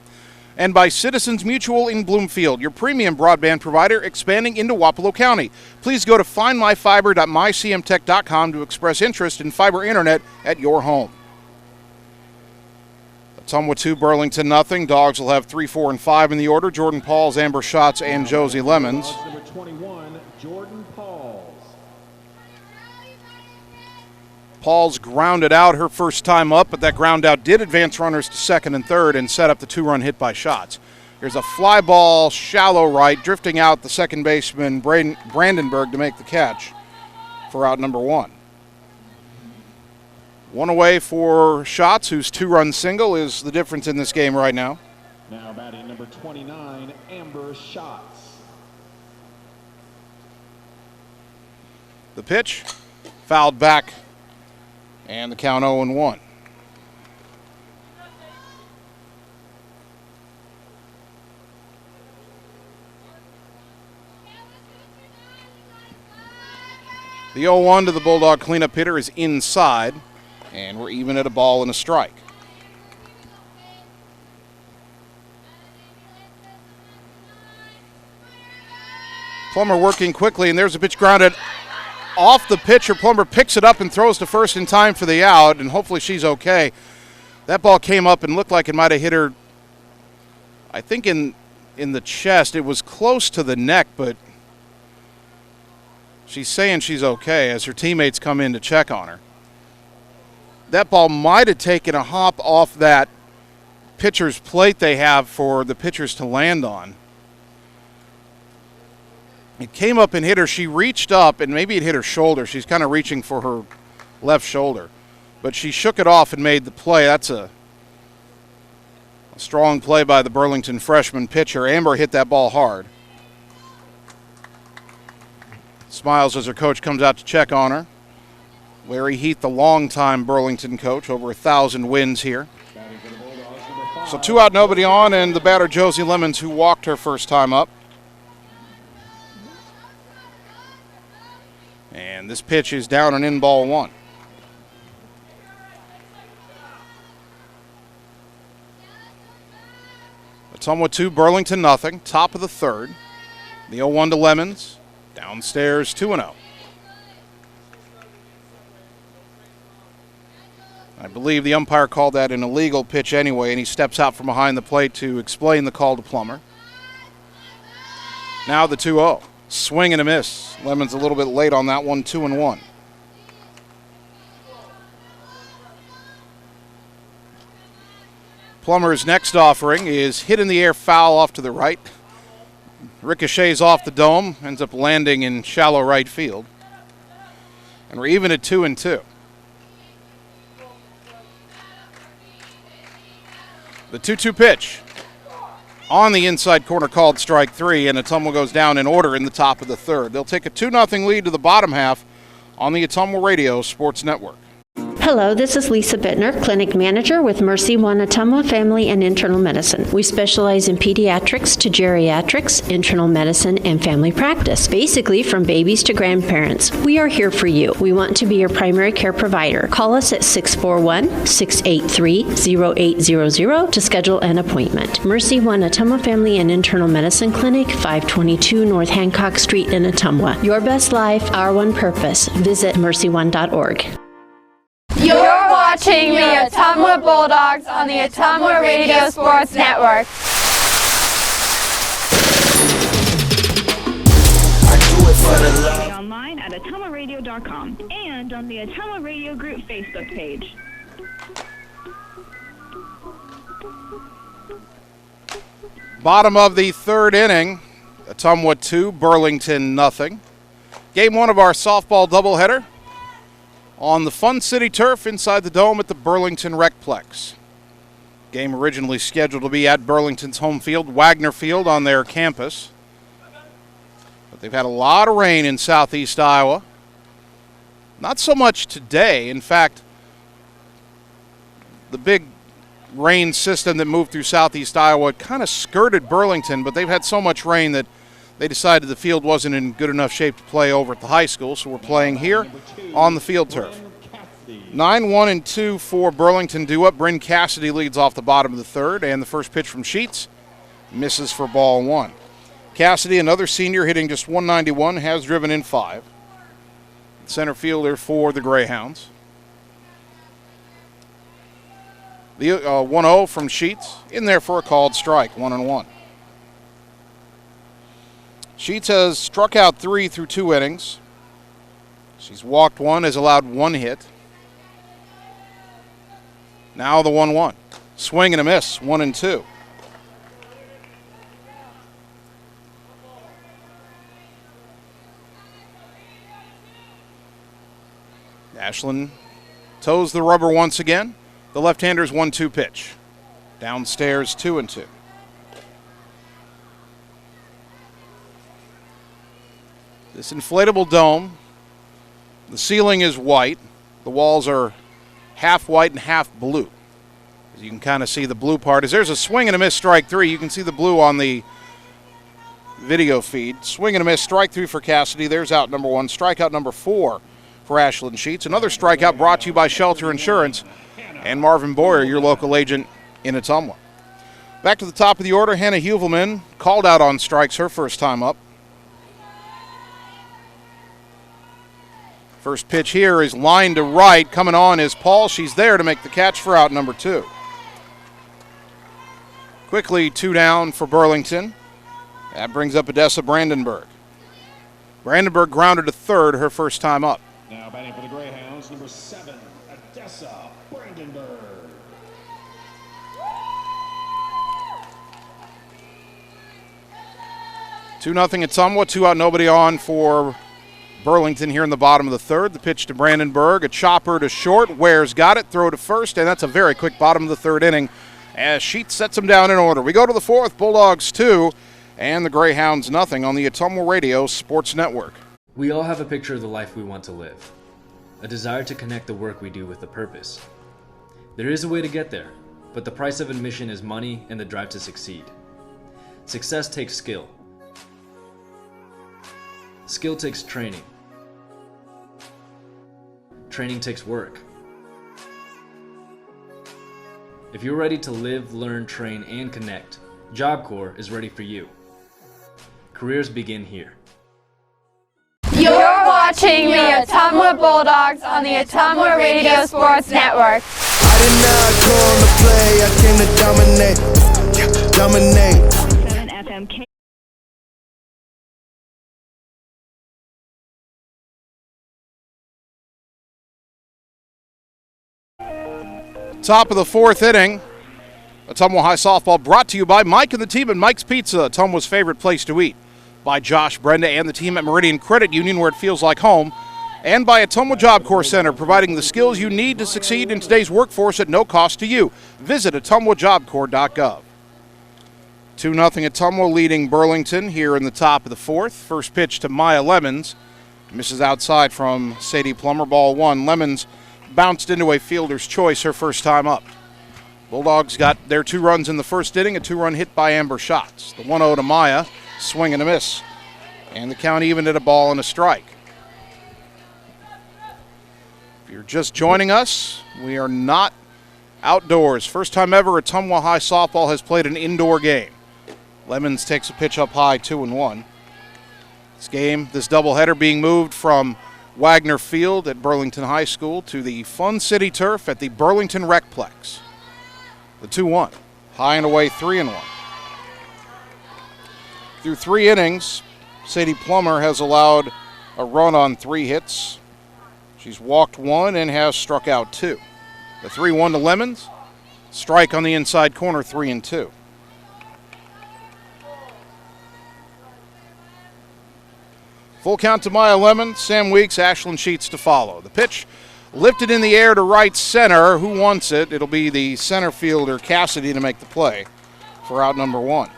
And by Citizens Mutual in Bloomfield, your premium broadband provider expanding into Wapello County. Please go to findmyfiber.mycmtech.com to express interest in fiber internet at your home. Ottumwa 2, Burlington nothing. Dogs will have 3, 4, and 5 in the order. Jordan Pauls, Amber Schatz, and Josie Lemons. Number 21, Jordan Pauls. Pauls grounded out her first time up, but that ground out did advance runners to second and third and set up the 2-run hit by Schatz. Here's a fly ball, shallow right, drifting out the second baseman, Brandenburg, to make the catch for out number 1. One away for Schatz, whose 2-run single is the difference in this game right now. Now batting number 29, Amber Schatz. The pitch, fouled back, and the count 0-1. The 0-1 to the Bulldog cleanup hitter is inside. And we're even at a ball and a strike. Plummer working quickly, and there's a pitch grounded off the pitcher. Plummer picks it up and throws to first in time for the out, and hopefully she's okay. That ball came up and looked like it might have hit her, I think, in the chest. It was close to the neck, but she's saying she's okay as her teammates come in to check on her. That ball might have taken a hop off that pitcher's plate they have for the pitchers to land on. It came up and hit her. She reached up, and maybe it hit her shoulder. She's kind of reaching for her left shoulder. But she shook it off and made the play. That's a strong play by the Burlington freshman pitcher. Amber hit that ball hard. Smiles as her coach comes out to check on her. Larry Heath, the longtime Burlington coach, over 1,000 wins here. So 2 out, nobody on, and the batter Josie Lemons, who walked her first time up. And this pitch is down and in, ball 1. Ottumwa 2, Burlington nothing. Top of the third. The 0-1 to Lemons. Downstairs 2-0. I believe the umpire called that an illegal pitch anyway, and he steps out from behind the plate to explain the call to Plummer. Now the 2-0. Swing and a miss. Lemons a little bit late on that one, 2-1. Plummer's next offering is hit in the air, foul off to the right. Ricochets off the dome, ends up landing in shallow right field. And we're even at 2-2. The 2-2 pitch. on the inside corner called strike 3, and Ottumwa goes down in order in the top of the third. They'll take a 2-0 lead to the bottom half on the Ottumwa Radio Sports Network. Hello, this is Lisa Bittner, Clinic Manager with Mercy One Ottumwa Family and Internal Medicine. We specialize in pediatrics to geriatrics, internal medicine, and family practice, basically from babies to grandparents. We are here for you. We want to be your primary care provider. Call us at 641-683-0800 to schedule an appointment. Mercy One Ottumwa Family and Internal Medicine Clinic, 522 North Hancock Street in Ottumwa. Your best life, our one purpose. Visit mercyone.org. You're watching the Ottumwa Bulldogs on the Ottumwa Radio Sports Network. Online at ottumwaradio.com and on the Ottumwa Radio Group Facebook page. Bottom of the third inning, Ottumwa 2, Burlington 0. Game 1 of our softball doubleheader on the Fun City turf inside the dome at the Burlington Recplex. Game originally scheduled to be at Burlington's home field, Wagner Field, on their campus. But they've had a lot of rain in southeast Iowa. Not so much today. In fact, the big rain system that moved through southeast Iowa kind of skirted Burlington, but they've had so much rain that they decided the field wasn't in good enough shape to play over at the high school, so we're playing here on the field turf. 9-1-2 for Burlington due up. Bryn Cassidy leads off the bottom of the third, and the first pitch from Sheets misses for ball 1. Cassidy, another senior, hitting just 191, has driven in 5. Center fielder for the Grayhounds. The 1-0 from Sheets, in there for a called strike, 1-1. Sheets has struck out 3 through 2 innings. She's walked 1, has allowed 1 hit. Now the 1-1. Swing and a miss, 1-2. Ashland toes the rubber once again. The left-hander's 1-2 pitch. Downstairs, 2-2. This inflatable dome, the ceiling is white. The walls are half white and half blue. As you can kind of see the blue part. As there's a swing and a miss, strike 3. You can see the blue on the video feed. Swing and a miss, strike 3 for Cassidy. There's out number 1. Strikeout number 4 for Ashland Sheets. Another strikeout brought to you by Shelter Insurance and Marvin Boyer, your local agent in Ottumwa. Back to the top of the order, Hannah Huvelman called out on strikes her first time up. First pitch here is lined to right. Coming on is Paul. She's there to make the catch for out number 2. Quickly 2 down for Burlington. That brings up Odessa Brandenburg. Brandenburg grounded to third her first time up. Now batting for the Greyhounds, number 7, Odessa Brandenburg. 2-0 Ottumwa. 2 out, nobody on for Burlington here in the bottom of the third. The pitch to Brandenburg, a chopper to short. Ware's got it, throw to first, and that's a very quick bottom of the third inning as Sheets sets them down in order. We go to the fourth, Bulldogs 2 and the Greyhounds 0 on the Ottumwa Radio Sports Network. We all have a picture of the life we want to live, a desire to connect the work we do with a purpose. There is a way to get there, but the price of admission is money and the drive to succeed. Success takes skill. Skill takes training. Training takes work. If you're ready to live, learn, train, and connect, Job Corps is ready for you. Careers begin here. You're watching the Ottumwa Bulldogs on the Ottumwa Radio Sports Network. I did not come to play, I came to dominate. 7 FM Top of the fourth inning. Ottumwa High Softball brought to you by Mike and the team at Mike's Pizza, Ottumwa's favorite place to eat. By Josh, Brenda, and the team at Meridian Credit Union, where it feels like home. And by Ottumwa Job Corps Center, providing the skills you need to succeed in today's workforce at no cost to you. Visit ottumwajobcorps.gov. 2-0 Ottumwa leading Burlington here in the top of the fourth. First pitch to Maya Lemons. Misses outside from Sadie Plummer. Ball one. Lemons bounced into a fielder's choice her first time up. Bulldogs got their 2 runs in the first inning, a 2-run hit by Amber Schatz. The 1-0 to Maya, swing and a miss. And the count even at a ball and a strike. If you're just joining us, we are not outdoors. First time ever Ottumwa High softball has played an indoor game. Lemons takes a pitch up high, 2-1. This doubleheader being moved from Wagner Field at Burlington High School to the Fun City Turf at the Burlington Recplex. The 2-1, high and away, 3-1. Through 3 innings, Sadie Plummer has allowed a run on 3 hits. She's walked 1 and has struck out 2. The 3-1 to Lemons, strike on the inside corner, 3-2. Full count to Maya Lemon, Sam Weeks, Ashlyn Sheets to follow. The pitch lifted in the air to right center. Who wants it? It'll be the center fielder, Cassidy, to make the play for out number 1.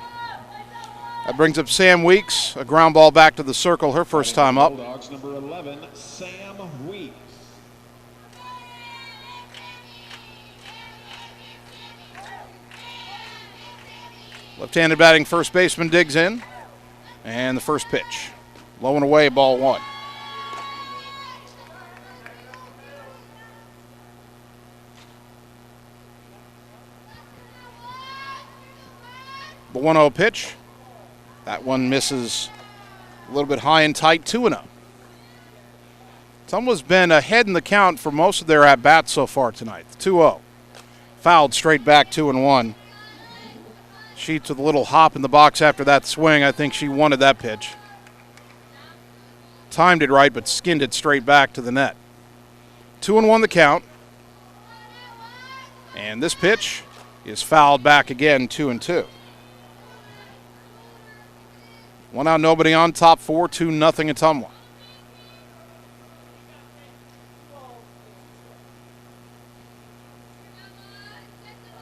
That brings up Sam Weeks, a ground ball back to the circle, her first time up. Bulldogs, number 11, Sam Weeks. Left-handed batting first baseman digs in. And the first pitch. Low and away, ball 1. The 1-0 pitch. That one misses a little bit high and tight, 2-0. Ottumwa's been ahead in the count for most of their at-bats so far tonight. 2-0. Fouled straight back, 2-1. Sheets with a little hop in the box after that swing. I think she wanted that pitch. Timed it right, but skinned it straight back to the net. 2-1 the count. And this pitch is fouled back again, 2-2. 1 out, nobody on, top 4, 2-0 Ottumwa.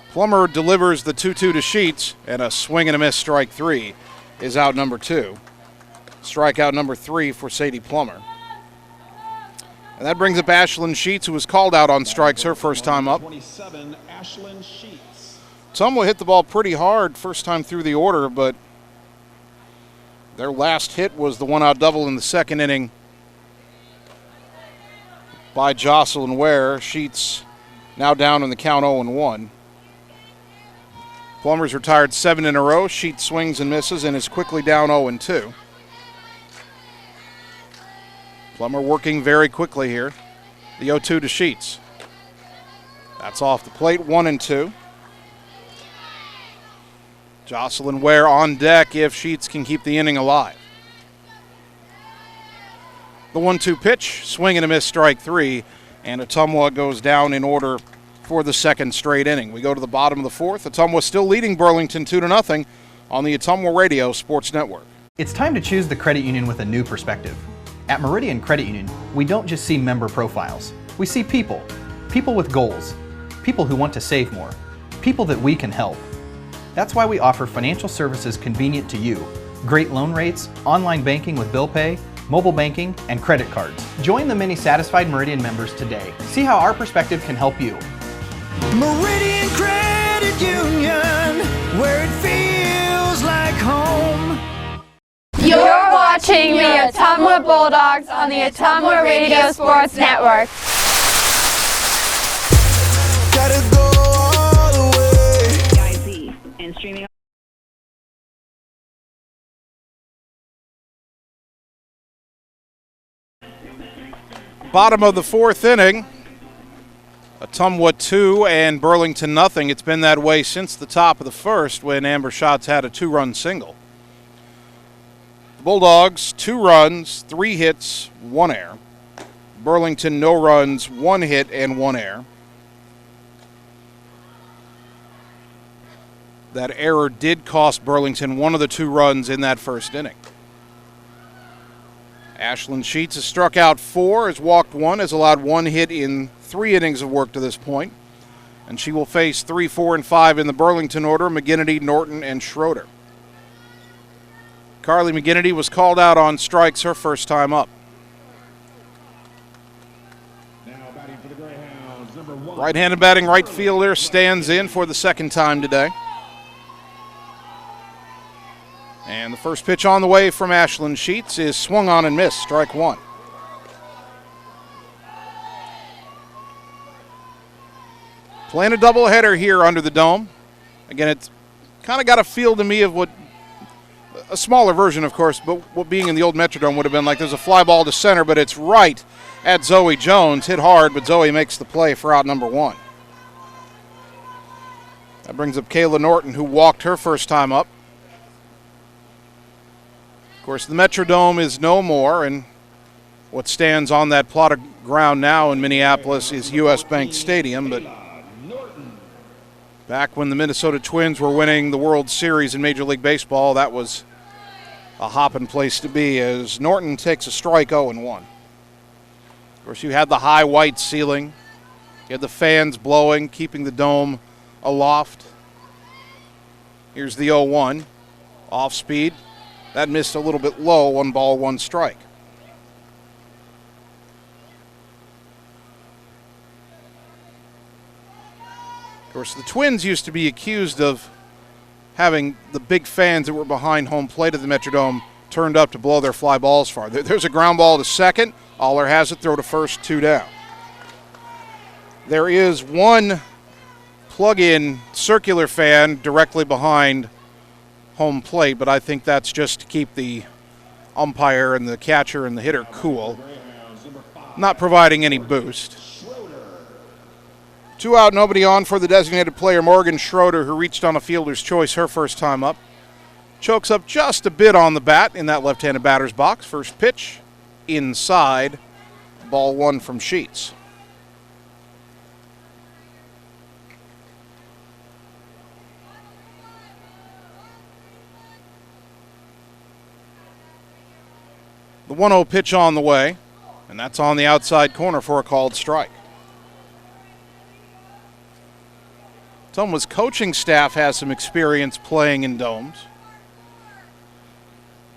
Plummer delivers the 2-2 to Sheets, and a swing and a miss, strike 3 is out number 2. Strikeout number 3 for Sadie Plummer. And that brings up Ashlyn Sheets, who was called out on strikes her first time up. 27, Ashlyn Sheets. Ottumwa hit the ball pretty hard first time through the order, but their last hit was the 1-out double in the second inning by Jocelyn Ware. Sheets now down in the count, 0-1. Plummer's retired 7 in a row. Sheets swings and misses and is quickly down 0-2. Plummer working very quickly here. The 0-2 to Sheets. That's off the plate, 1-2. Jocelyn Ware on deck if Sheets can keep the inning alive. The 1-2 pitch, swing and a miss, strike 3, and Ottumwa goes down in order for the second straight inning. We go to the bottom of the fourth. Ottumwa still leading Burlington 2-0 on the Ottumwa Radio Sports Network. It's time to choose the credit union with a new perspective. At Meridian Credit Union, we don't just see member profiles. We see people. People with goals. People who want to save more. People that we can help. That's why we offer financial services convenient to you. Great loan rates, online banking with bill pay, mobile banking, and credit cards. Join the many satisfied Meridian members today. See how our perspective can help you. Meridian Credit Union, where it feels like home. You're watching the Ottumwa Bulldogs on the Ottumwa Radio Sports Network. Gotta go all the way. And streaming. Bottom of the fourth inning. Ottumwa 2 and Burlington 0. It's been that way since the top of the first when Amber Schatz had a 2-run single. The Bulldogs, 2 runs, 3 hits, 1 error. Burlington, no runs, 1 hit and 1 error. That error did cost Burlington 1 of the 2 runs in that first inning. Ashlyn Sheets has struck out 4, has walked 1, has allowed 1 hit in 3 innings of work to this point. And she will face 3, 4, and 5 in the Burlington order, McGinnity, Norton, and Schroeder. Carly McGinnity was called out on strikes her first time up. Now batting for the Greyhounds, number 1. Right-handed batting right fielder stands in for the second time today. And the first pitch on the way from Ashlyn Sheets is swung on and missed, strike one. Playing a doubleheader here under the dome. Again, it's kind of got a feel to me of what a smaller version, of course, but what being in the old Metrodome would have been like. There's a fly ball to center, but it's right at Zoe Jones. Hit hard, but Zoe makes the play for out number one. That brings up Kayla Norton, who walked her first time up. Of course, the Metrodome is no more, and what stands on that plot of ground now in Minneapolis is U.S. Bank Stadium, but back when the Minnesota Twins were winning the World Series in Major League Baseball, that was a hopping place to be as Norton takes a strike 0-1. Of course, you had the high white ceiling. You had the fans blowing, keeping the dome aloft. Here's the 0-1. Off speed. That missed a little bit low, 1 ball, 1 strike. Of course, the Twins used to be accused of having the big fans that were behind home plate at the Metrodome turned up to blow their fly balls far. There's a ground ball to second. Aller has it, throw to first, 2 down. There is one plug-in circular fan directly behind home plate, but I think that's just to keep the umpire and the catcher and the hitter cool, not providing any boost. 2 out, nobody on for the designated player, Morgan Schroeder, who reached on a fielder's choice her first time up. Chokes up just a bit on the bat in that left-handed batter's box. First pitch, inside, ball 1 from Sheets. The 1-0 pitch on the way, and that's on the outside corner for a called strike. Ottumwa's coaching staff has some experience playing in domes.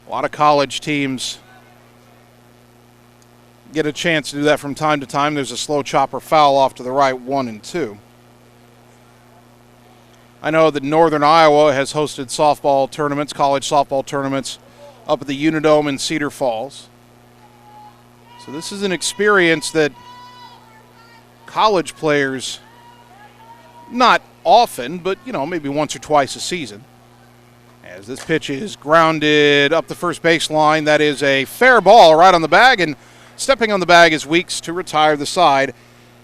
A lot of college teams get a chance to do that from time to time. There's a slow chopper foul off to the right, 1-2. I know that Northern Iowa has hosted softball tournaments, college softball tournaments, up at the Unidome in Cedar Falls. So this is an experience that college players, not often, but maybe once or twice a season. As this pitch is grounded up the first baseline, that is a fair ball right on the bag, and stepping on the bag is Weeks to retire the side.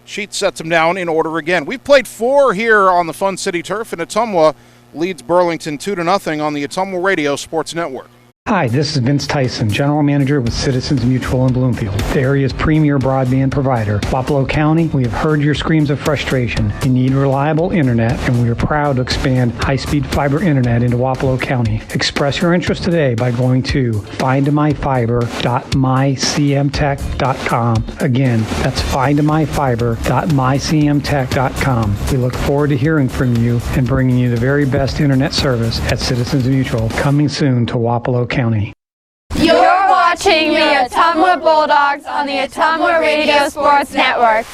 Sheets sets him down in order again. We've played 4 here on the Fun City Turf, and Ottumwa leads Burlington 2-0 on the Ottumwa Radio Sports Network. Hi, this is Vince Tyson, General Manager with Citizens Mutual in Bloomfield, the area's premier broadband provider. Wapello County, we have heard your screams of frustration. You need reliable internet, and we are proud to expand high-speed fiber internet into Wapello County. Express your interest today by going to findmyfiber.mycmtech.com. Again, that's findmyfiber.mycmtech.com. We look forward to hearing from you and bringing you the very best internet service at Citizens Mutual, coming soon to Wapello County. You're watching the Ottumwa Bulldogs on the Ottumwa Radio Sports Network.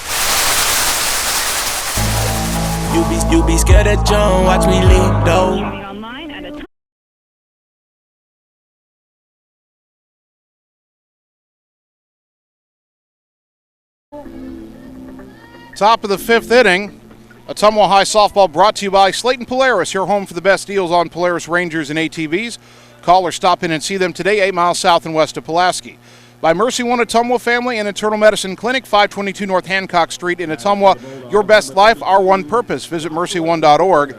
You be scared at John, watch me leap though. Top of the 5th inning. Ottumwa High Softball brought to you by Slayton Polaris, your home for the best deals on Polaris Rangers and ATVs. Call or stop in and see them today, 8 miles south and west of Pulaski. By Mercy One Ottumwa Family and Internal Medicine Clinic, 522 North Hancock Street in Ottumwa. Your best life, our one purpose. Visit mercyone.org.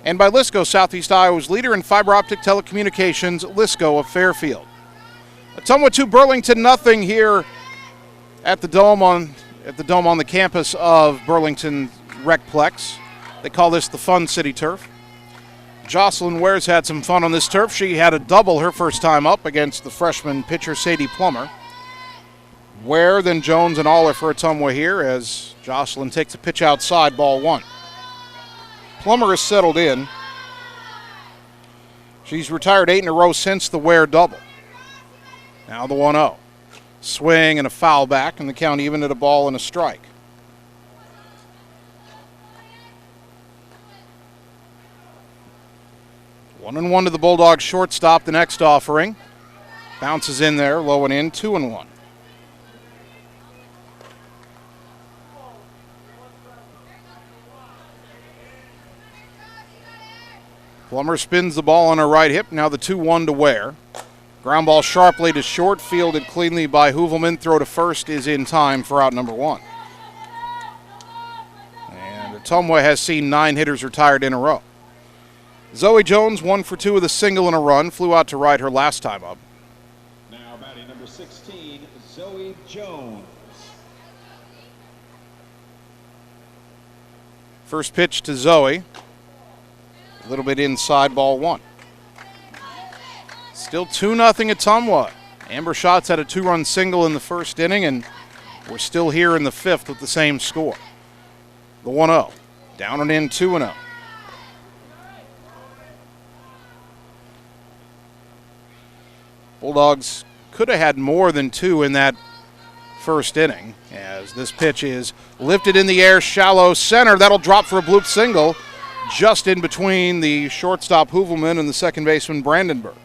And by Lisco, Southeast Iowa's leader in fiber optic telecommunications, Lisco of Fairfield. Ottumwa 2, Burlington 0 here at the dome on the campus of Burlington Recplex. They call this the Fun City Turf. Jocelyn Ware's had some fun on this turf. She had a double her first time up against the freshman pitcher Sadie Plummer. Ware, then Jones and Aller for Ottumwa here as Jocelyn takes a pitch outside, ball 1. Plummer is settled in. She's retired 8 in a row since the Ware double. Now the 1-0. Swing and a foul back, and the count even at a ball and a strike. One and one to the Bulldogs shortstop, the next offering. Bounces in there, low and in, 2-1. Plummer spins the ball on her right hip. Now the 2-1 to Ware. Ground ball sharply to short, fielded cleanly by Hoovelman. Throw to first is in time for out number 1. And Ottumwa has seen 9 hitters retired in a row. Zoe Jones, 1 for 2 with a single and a run. Flew out to right her last time up. Now batting number 16, Zoe Jones. First pitch to Zoe. A little bit inside, ball 1. Still 2-0 Ottumwa. Amber Schatz had a 2-run single in the first inning, and we're still here in the 5th with the same score. The 1-0. Down and in, 2-0. Bulldogs could have had more than 2 in that first inning, as this pitch is lifted in the air, shallow center. That'll drop for a bloop single, just in between the shortstop Hoovelman and the second baseman Brandenburg.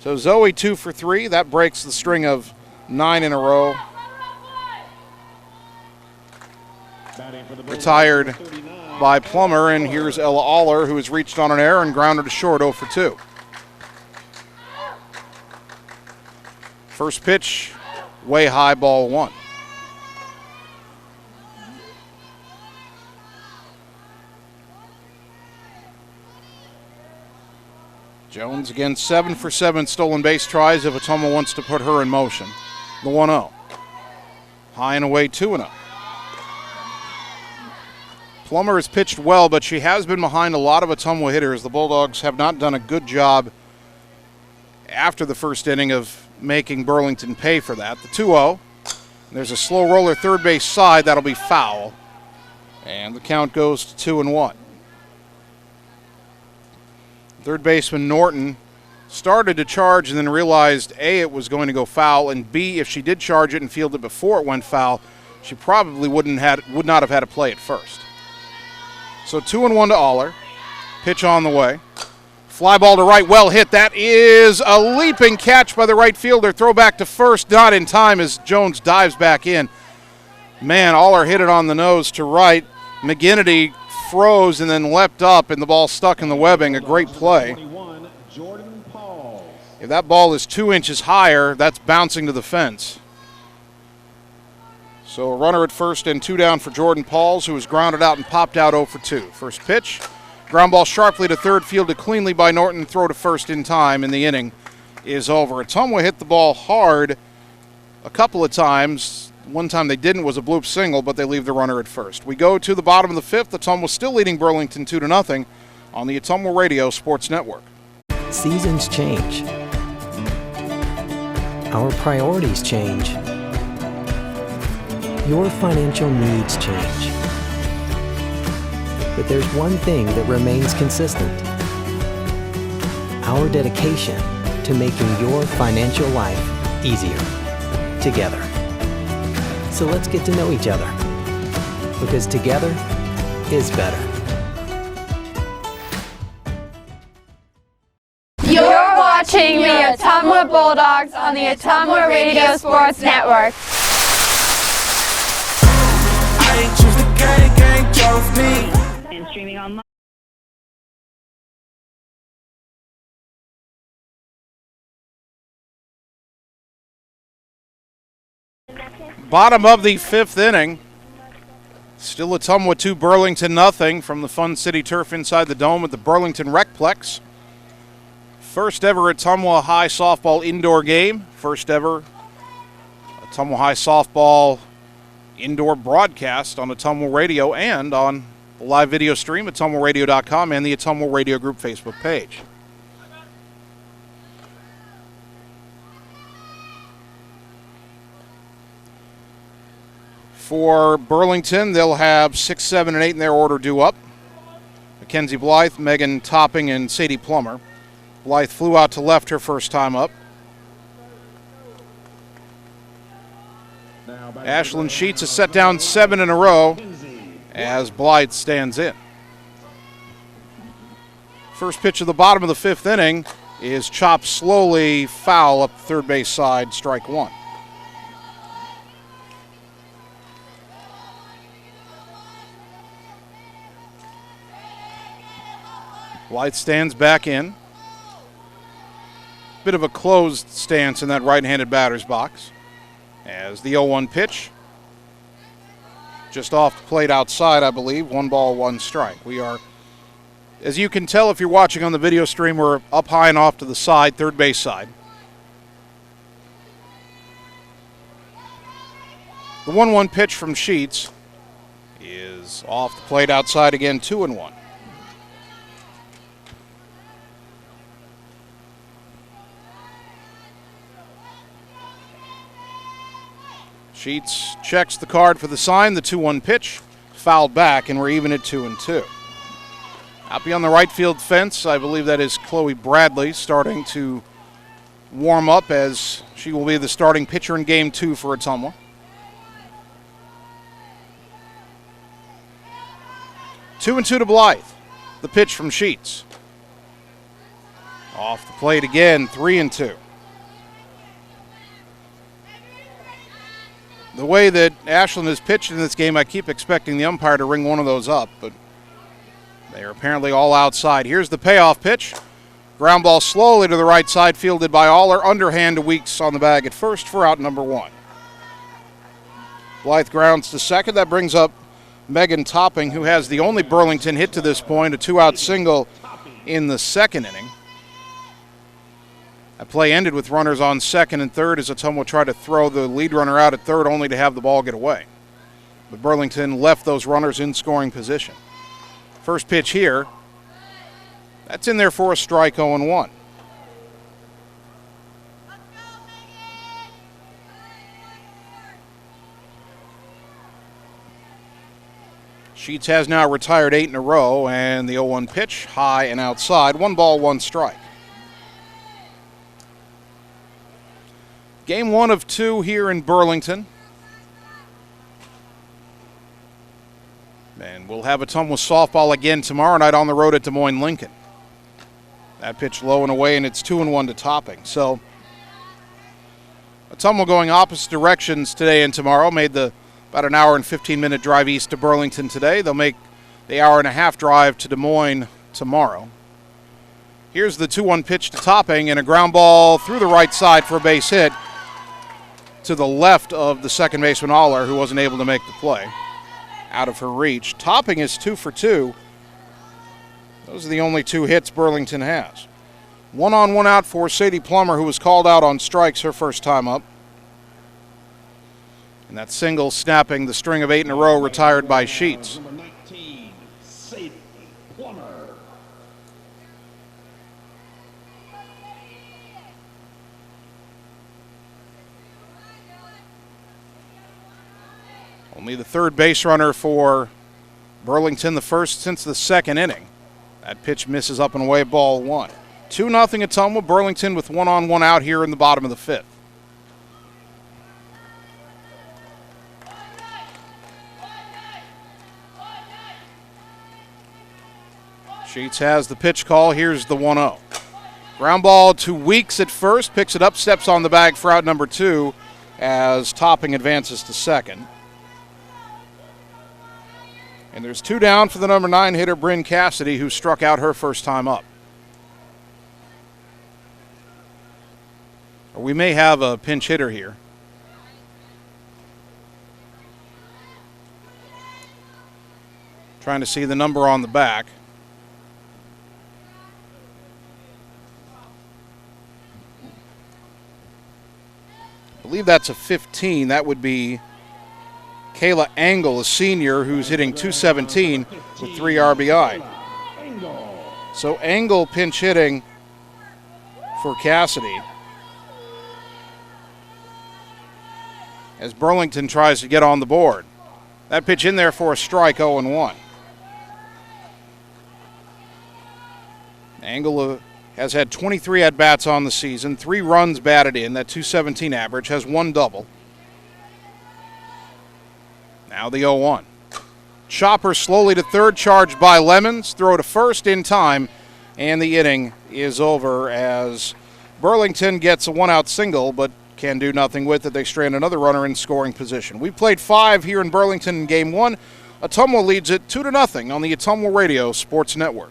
So Zoe 2 for 3. That breaks the string of 9 in a row. Retired by Plummer, and here's Ella Aller, who has reached on an error and grounded to short, 0 for 2. First pitch, way high, ball 1. Jones again 7 for 7 stolen base tries if Ottumwa wants to put her in motion. The 1-0. High and away, 2-0. Plummer has pitched well, but she has been behind a lot of Ottumwa hitters. The Bulldogs have not done a good job after the first inning of making Burlington pay for that. The 2-0. There's a slow roller third base side. That'll be foul. And the count goes to 2-1. Third baseman Norton started to charge and then realized, A, it was going to go foul, and B, if she did charge it and field it before it went foul, she probably would not have had to play it first. So 2-1 to Aller. Pitch on the way. Fly ball to right, well hit. That is a leaping catch by the right fielder. Throw back to first, not in time as Jones dives back in. Man, Aller hit it on the nose to right. McGinnity froze and then leapt up, and the ball stuck in the webbing. A great play. If that ball is 2 inches higher, that's bouncing to the fence. So a runner at first and 2 down for Jordan Pauls, who was grounded out and popped out 0 for 2. First pitch, ground ball sharply to third, fielded cleanly by Norton. Throw to first in time, and the inning is over. Ottumwa hit the ball hard a couple of times. One time they didn't was a bloop single, but they leave the runner at first. We go to the bottom of the 5th. Ottumwa still leading Burlington 2-0 on the Ottumwa Radio Sports Network. Seasons change. Our priorities change. Your financial needs change. But there's one thing that remains consistent. Our dedication to making your financial life easier together. So let's get to know each other, because together is better. You're watching the Ottumwa Bulldogs on the Ottumwa Radio Sports Network. I ain't choose the gang chose me. And streaming online. Bottom of the 5th inning. Still Ottumwa 2, Burlington 0 from the Fun City Turf inside the Dome at the Burlington Recplex. First ever Ottumwa High softball indoor game. First ever Ottumwa High softball indoor broadcast on Ottumwa Radio and on the live video stream at OttumwaRadio.com and the Ottumwa Radio Group Facebook page. For Burlington, they'll have 6, 7, and 8 in their order due up. Mackenzie Blythe, Megan Topping, and Sadie Plummer. Blythe flew out to left her first time up. Ashlyn Sheets has set down 7 in a row as Blythe stands in. First pitch of the bottom of the 5th inning is chopped slowly foul up the third base side, strike 1. Blythe stands back in. Bit of a closed stance in that right-handed batter's box. As the 0-1 pitch, just off the plate outside, I believe. 1 ball, 1 strike. We are, as you can tell if you're watching on the video stream, we're up high and off to the side, third base side. The 1-1 pitch from Sheets is off the plate outside again, 2-1. Sheets checks the card for the sign, the 2-1 pitch, fouled back, and we're even at 2-2. Out beyond the right field fence, I believe that is Chloe Bradley starting to warm up as she will be the starting pitcher in Game 2 for Ottumwa. Two and 2 to Blythe. The pitch from Sheets. Off the plate again, 3-2. The way that Ashlyn has pitched in this game, I keep expecting the umpire to ring one of those up, but they are apparently all outside. Here's the payoff pitch. Ground ball slowly to the right side, fielded by Aller. Underhand to Weeks on the bag at first for out number 1. Blythe grounds to second. That brings up Megan Topping, who has the only Burlington hit to this point, a 2-out single in the 2nd inning. That play ended with runners on 2nd and 3rd as Ottumwa tried to throw the lead runner out at 3rd only to have the ball get away. But Burlington left those runners in scoring position. First pitch here. That's in there for a strike, 0-1. Sheets has now retired 8 in a row, and the 0-1 pitch, high and outside. 1 ball, 1 strike. Game 1 of 2 here in Burlington. And we'll have Ottumwa softball again tomorrow night on the road at Des Moines Lincoln. That pitch low and away, and it's 2-1 to Topping. So Ottumwa going opposite directions today and tomorrow. Made the about an hour and 15-minute drive east to Burlington today. They'll make the hour-and-a-half drive to Des Moines tomorrow. Here's the 2-1 pitch to Topping, and a ground ball through the right side for a base hit to the left of the second baseman Aller, who wasn't able to make the play. Out of her reach. Topping is 2 for 2. Those are the only 2 hits Burlington has. 1 on, 1 out for Sadie Plummer, who was called out on strikes her first time up. And that single snapping the string of 8 in a row retired by Sheets. Number 19, Sadie Plummer. Only the 3rd base runner for Burlington, the first since the 2nd inning. That pitch misses up and away, ball 1. 2-0 Ottumwa. Burlington with 1 on, 1 out here in the bottom of the 5th. Sheets has the pitch call. Here's the 1-0. Ground ball to Weeks at first. Picks it up, steps on the bag for out number 2 as Topping advances to second. And there's 2 down for the number 9 hitter, Bryn Cassidy, who struck out her first time up. Or we may have a pinch hitter here. Trying to see the number on the back. I believe that's a 15. That would be Kayla Engel, a senior who's hitting .217 with 3 RBI. So Engel pinch hitting for Cassidy as Burlington tries to get on the board. That pitch in there for a strike, 0-1. Engel has had 23 at-bats on the season, 3 runs batted in, that .217 average, has 1 double. Now the 0-1. Chopper slowly to third, charged by Lemons, throw to first in time, and the inning is over as Burlington gets a 1-out single, but can do nothing with it. They strand another runner in scoring position. We played 5 here in Burlington in Game 1. Ottumwa leads it 2-0 on the Ottumwa Radio Sports Network.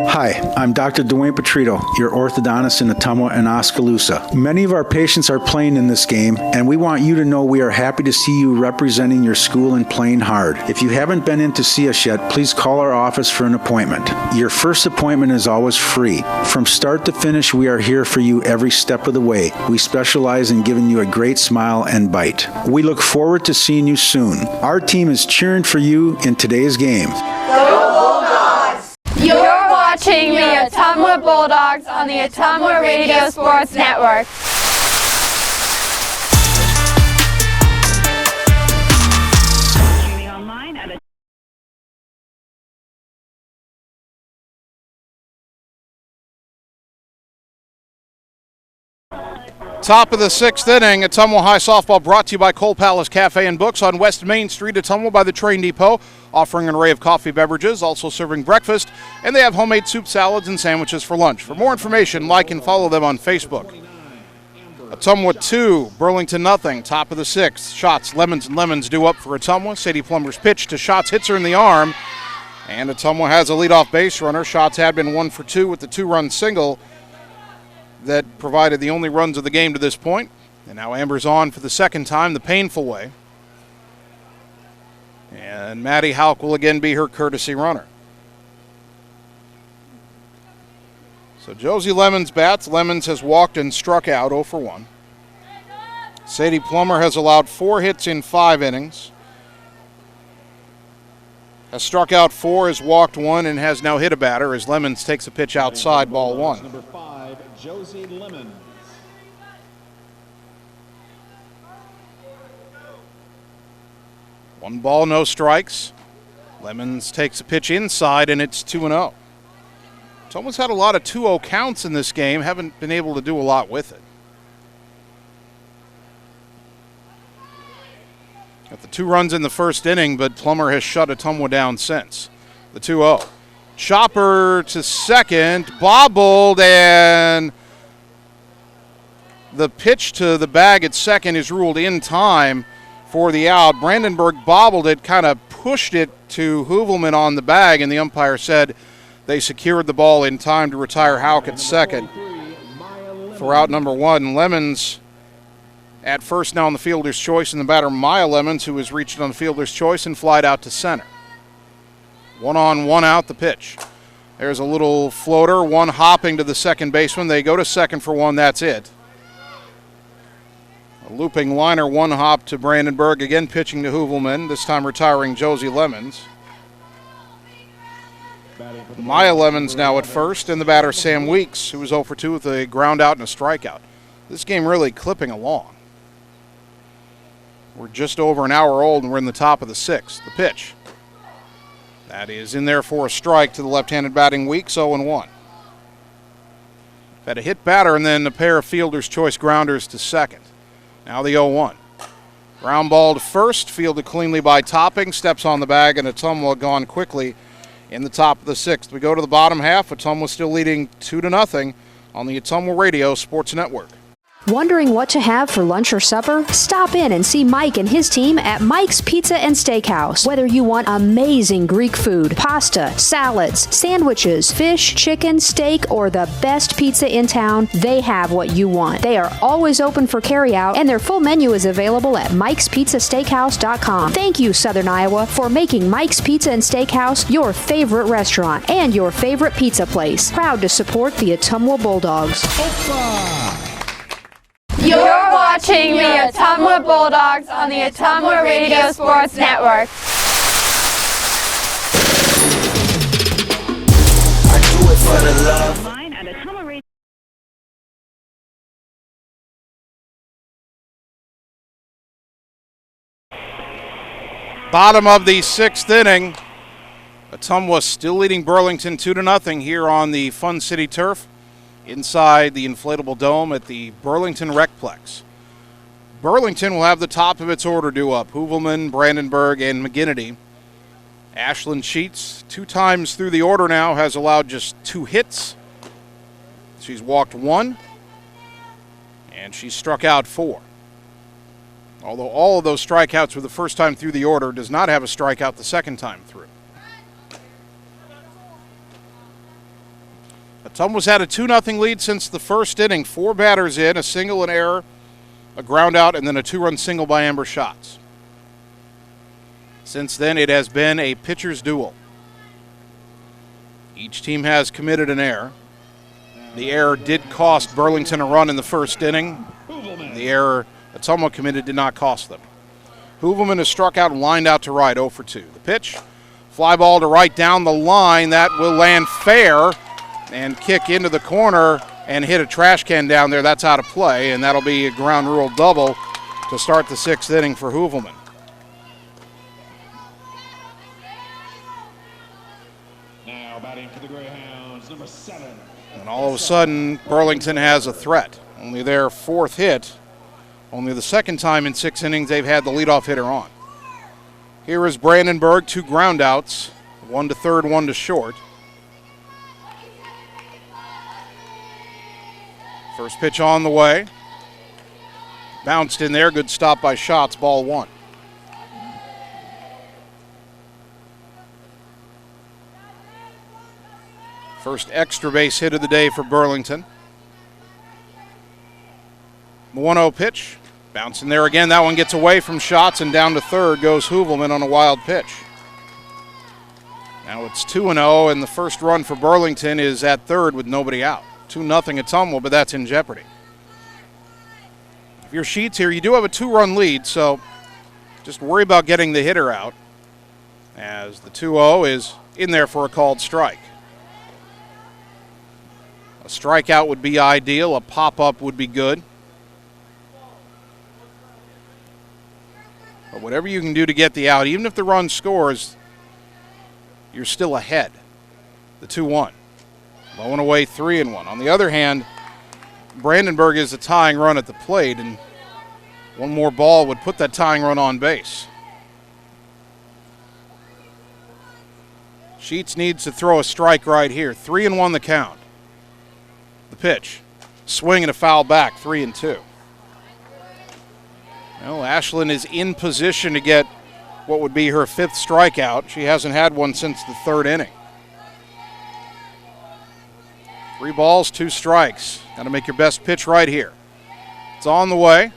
Hi, I'm Dr. Dwayne Petrito, your orthodontist in Ottumwa and Oskaloosa. Many of our patients are playing in this game, and we want you to know we are happy to see you representing your school and playing hard. If you haven't been in to see us yet, please call our office for an appointment. Your first appointment is always free. From start to finish, we are here for you every step of the way. We specialize in giving you a great smile and bite. We look forward to seeing you soon. Our team is cheering for you in today's game. You're watching the Ottumwa Bulldogs on the Ottumwa Radio Sports Network. Streaming online at Top of the 6th inning, Ottumwa High Softball brought to you by Cole Palace Cafe and Books on West Main Street, Ottumwa by the Train Depot, offering an array of coffee beverages, also serving breakfast, and they have homemade soup, salads, and sandwiches for lunch. For more information, like and follow them on Facebook. Ottumwa 2, Burlington nothing, top of the 6th. Shots, Lemons and Lemons due up for Ottumwa. Sadie Plummer's pitch to Shots hits her in the arm, and Ottumwa has a leadoff base runner. Shots had been 1 for 2 with the 2-run single that provided the only runs of the game to this point. And now Amber's on for the second time, the painful way. And Maddie Hauk will again be her courtesy runner. So Josie Lemons bats. Lemons has walked and struck out 0 for 1. Sadie Plummer has allowed 4 hits in 5 innings. Has struck out 4, has walked 1, and has now hit a batter as Lemons takes a pitch outside, ball 1. Number 5, Josie Lemons. One ball, no strikes. Lemons takes a pitch inside, and it's 2-0. It's almost had a lot of 2-0 counts in this game. Haven't been able to do a lot with it. Got the 2 runs in the first inning, but Plummer has shut Ottumwa down since. The 2-0. Chopper to second, bobbled, and the pitch to the bag at second is ruled in time for the out. Brandenburg bobbled it, kind of pushed it to Hoovelman on the bag, and the umpire said they secured the ball in time to retire Hauk at second for out number 1. Lemons at first now on the fielder's choice, and the batter Maya Lemons, who has reached on the fielder's choice and flied out to center. 1 on, 1 out, the pitch. There's a little floater, 1 hopping to the second baseman. They go to second for 1, that's it. A looping liner, 1 hop to Brandenburg, again pitching to Hoovelman, this time retiring Josie Lemons. Maya Lemons now at first, and the batter Sam Weeks, who was 0 for 2 with a ground out and a strikeout. This game really clipping along. We're just over an hour old, and we're in the top of the 6th. The pitch. That is in there for a strike to the left-handed batting Weeks, 0-1. Had a hit batter and then a pair of fielder's choice grounders to second. Now the 0-1. Ground ball to first, fielded cleanly by Topping, steps on the bag, and Ottumwa gone quickly in the top of the 6th. We go to the bottom half. Ottumwa still leading 2-0 on the Ottumwa Radio Sports Network. Wondering what to have for lunch or supper? Stop in and see Mike and his team at Mike's Pizza and Steakhouse. Whether you want amazing Greek food, pasta, salads, sandwiches, fish, chicken, steak, or the best pizza in town, they have what you want. They are always open for carryout, and their full menu is available at Mike'sPizzaSteakhouse.com. Thank you, Southern Iowa, for making Mike's Pizza and Steakhouse your favorite restaurant and your favorite pizza place. Proud to support the Ottumwa Bulldogs. You're watching the Ottumwa Bulldogs on the Ottumwa Radio Sports Network. I do it for the love. Online at Ottumwa Radio. Bottom of the 6th inning. Ottumwa still leading Burlington 2-0 here on the Fun City turf inside the inflatable dome at the Burlington Recplex. Burlington will have the top of its order due up. Hoovelman, Brandenburg, and McGinnity. Ashlyn Sheets, 2 times through the order now, has allowed just 2 hits. She's walked 1, and she's struck out 4. Although all of those strikeouts were the first time through the order, does not have a strikeout the second time through. Ottumwa's had a 2-0 lead since the first inning. 4 batters in, a single, an error, a ground out, and then a 2-run single by Amber Schatz. Since then, it has been a pitcher's duel. Each team has committed an error. The error did cost Burlington a run in the first inning. The error Ottumwa committed did not cost them. Hoovelman has struck out and lined out to right, 0 for 2. The pitch, fly ball to right down the line. That will land fair and kick into the corner and hit a trash can down there. That's out of play, and that'll be a ground rule double to start the 6th inning for Hoovelman. Now batting for the Greyhounds, number 7. And all of a sudden, Burlington has a threat. Only their 4th hit. Only the 2nd time in 6 innings they've had the leadoff hitter on. Here is Brandenburg, 2 ground outs, 1 to third, 1 to short. First pitch on the way. Bounced in there, good stop by Schatz, ball 1. First extra base hit of the day for Burlington. The 1-0 pitch. Bouncing there again. That one gets away from Schatz, and down to third goes Hoovelman on a wild pitch. Now it's 2-0, and the first run for Burlington is at third with nobody out. 2-0 Ottumwa, but that's in jeopardy. If you're Sheets here, you do have a 2-run lead, so just worry about getting the hitter out, as the 2-0 is in there for a called strike. A strikeout would be ideal. A pop-up would be good. But whatever you can do to get the out, even if the run scores, you're still ahead. The 2-1. Low and away, 3-1. On the other hand, Brandenburg is a tying run at the plate, and one more ball would put that tying run on base. Sheets needs to throw a strike right here. 3-1 the count. The pitch. Swing and a foul back, 3-2. Well, Ashlyn is in position to get what would be her 5th strikeout. She hasn't had one since the 3rd inning. 3 balls, 2 strikes. Got to make your best pitch right here. It's on the way.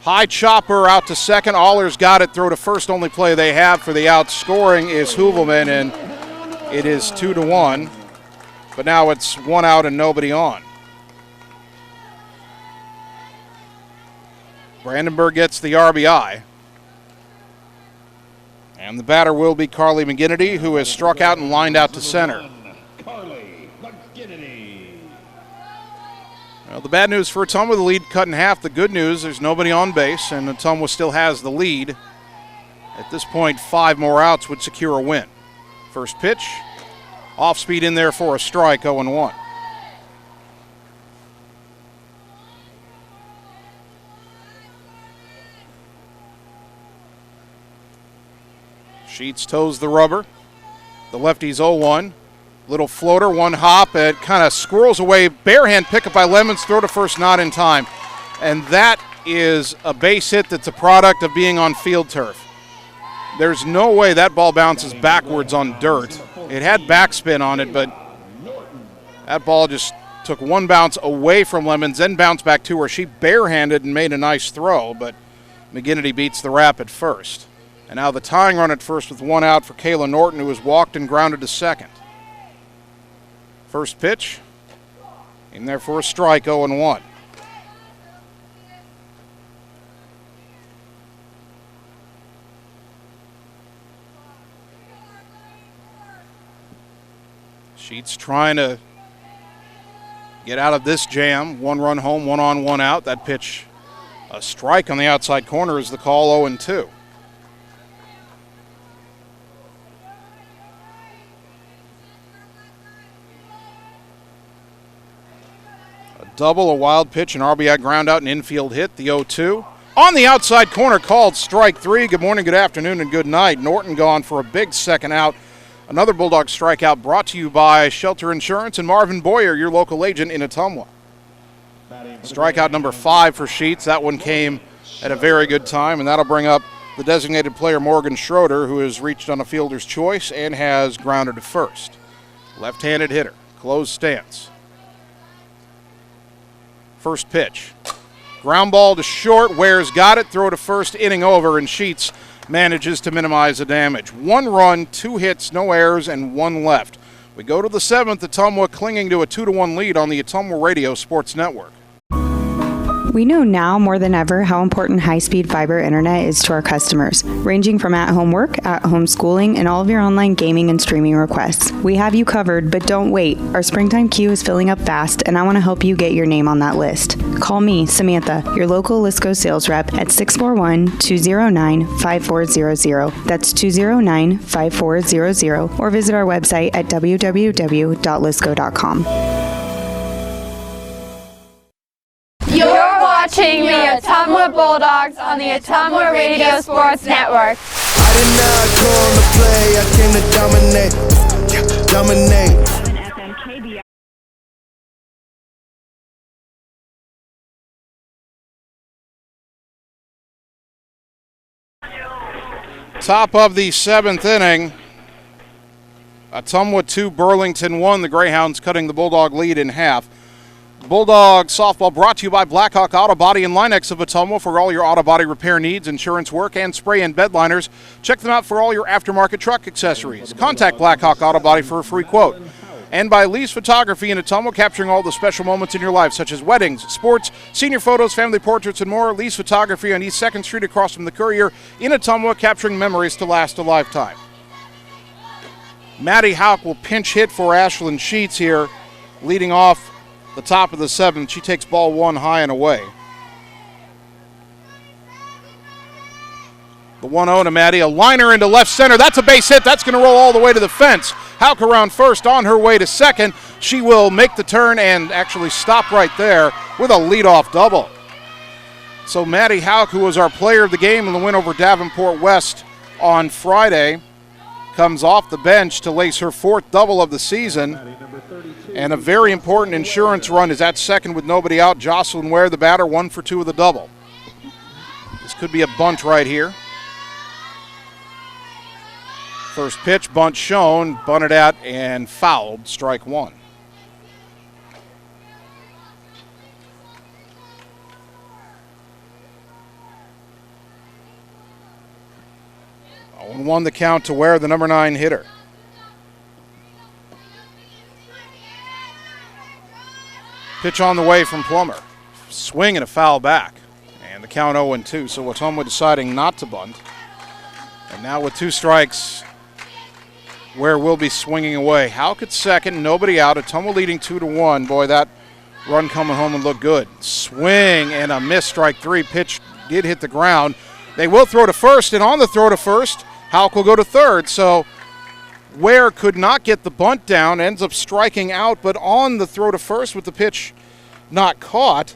High chopper out to second. Allers got it. Throw to first. Only play they have for the out. Scoring is Hoovelman, and it is 2-1. But now it's 1 out and nobody on. Brandenburg gets the RBI. And the batter will be Carly McGinnity, who has struck out and lined out to center. Well, the bad news for Ottumwa, the lead cut in half. The good news, there's nobody on base, and Ottumwa still has the lead. At this point, 5 more outs would secure a win. First pitch, off speed in there for a strike, 0-1. Sheets toes the rubber. The lefty's 0-1. Little floater, 1 hop. It kind of squirrels away. Barehand pickup by Lemons. Throw to first, not in time. And that is a base hit that's a product of being on field turf. There's no way that ball bounces backwards on dirt. It had backspin on it, but that ball just took 1 bounce away from Lemons, then bounced back to her. She barehanded and made a nice throw, but McGinnity beats the rap at first. And now the tying run at first with 1 out for Kayla Norton, who has walked and grounded to second. First pitch, in there for a strike, 0-1. Sheets trying to get out of this jam. 1 run home, 1 on, 1 out. That pitch, a strike on the outside corner, is the call, 0-2. double, a wild pitch, an RBI ground out, an infield hit, the 0-2. On the outside corner, called strike 3. Good morning, good afternoon, and good night. Norton gone for a big second out. Another Bulldog strikeout brought to you by Shelter Insurance and Marvin Boyer, your local agent in Ottumwa. Strikeout number 5 for Sheets. That one came at a very good time, and that'll bring up the designated player Morgan Schroeder, who has reached on a fielder's choice and has grounded to first. Left-handed hitter, closed stance. First pitch. Ground ball to short. Ware's got it. Throw to first, inning over, and Sheets manages to minimize the damage. 1 run, 2 hits, no errors, and 1 left. We go to the 7th. Ottumwa clinging to a 2-1 lead on the Ottumwa Radio Sports Network. We know now more than ever how important high-speed fiber internet is to our customers, ranging from at-home work, at-home schooling, and all of your online gaming and streaming requests. We have you covered, but don't wait. Our springtime queue is filling up fast, and I want to help you get your name on that list. Call me, Samantha, your local Lisco sales rep at 641-209-5400. That's 209-5400, or visit our website at www.lisco.com. You're watching the Ottumwa Bulldogs on the Ottumwa Radio Sports Network. I did not come to play, I came to dominate. Top of the 7th inning. Ottumwa 2, Burlington 1. The Greyhounds cutting the Bulldog lead in half. Bulldog softball brought to you by Blackhawk Auto Body and Linex of Ottumwa for all your auto body repair needs, insurance work, and spray and bed liners. Check them out for all your aftermarket truck accessories. Contact Blackhawk Auto Body for a free quote. And by Lee's Photography in Ottumwa, capturing all the special moments in your life, such as weddings, sports, senior photos, family portraits, and more. Lee's Photography on East 2nd Street across from the Courier in Ottumwa, capturing memories to last a lifetime. Maddie Houck will pinch hit for Ashlyn Sheets here, leading off the top of the 7th. She takes ball 1 high and away. The 1-0 to Maddie. A liner into left center. That's a base hit. That's going to roll all the way to the fence. Houck around first, on her way to second. She will make the turn and actually stop right there with a leadoff double. So Maddie Houck, who was our player of the game in the win over Davenport West on Friday, comes off the bench to lace her 4th double of the season. And a very important insurance run is at second with nobody out. Jocelyn Ware, the batter, 1 for 2 with a double. This could be a bunt right here. First pitch, bunt shown, bunted at and fouled, strike 1. And 1 the count to Ware, the number 9 hitter. Pitch on the way from Plummer. Swing and a foul back. And the count 0-2, so Ottumwa deciding not to bunt. And now with 2 strikes, Ware will be swinging away. Houck at second, nobody out. Ottumwa leading 2-1. Boy, that run coming home and look good. Swing and a miss, strike 3. Pitch did hit the ground. They will throw to first, and on the throw to first, Houck will go to third. So Ware could not get the bunt down, ends up striking out, but on the throw to first with the pitch not caught,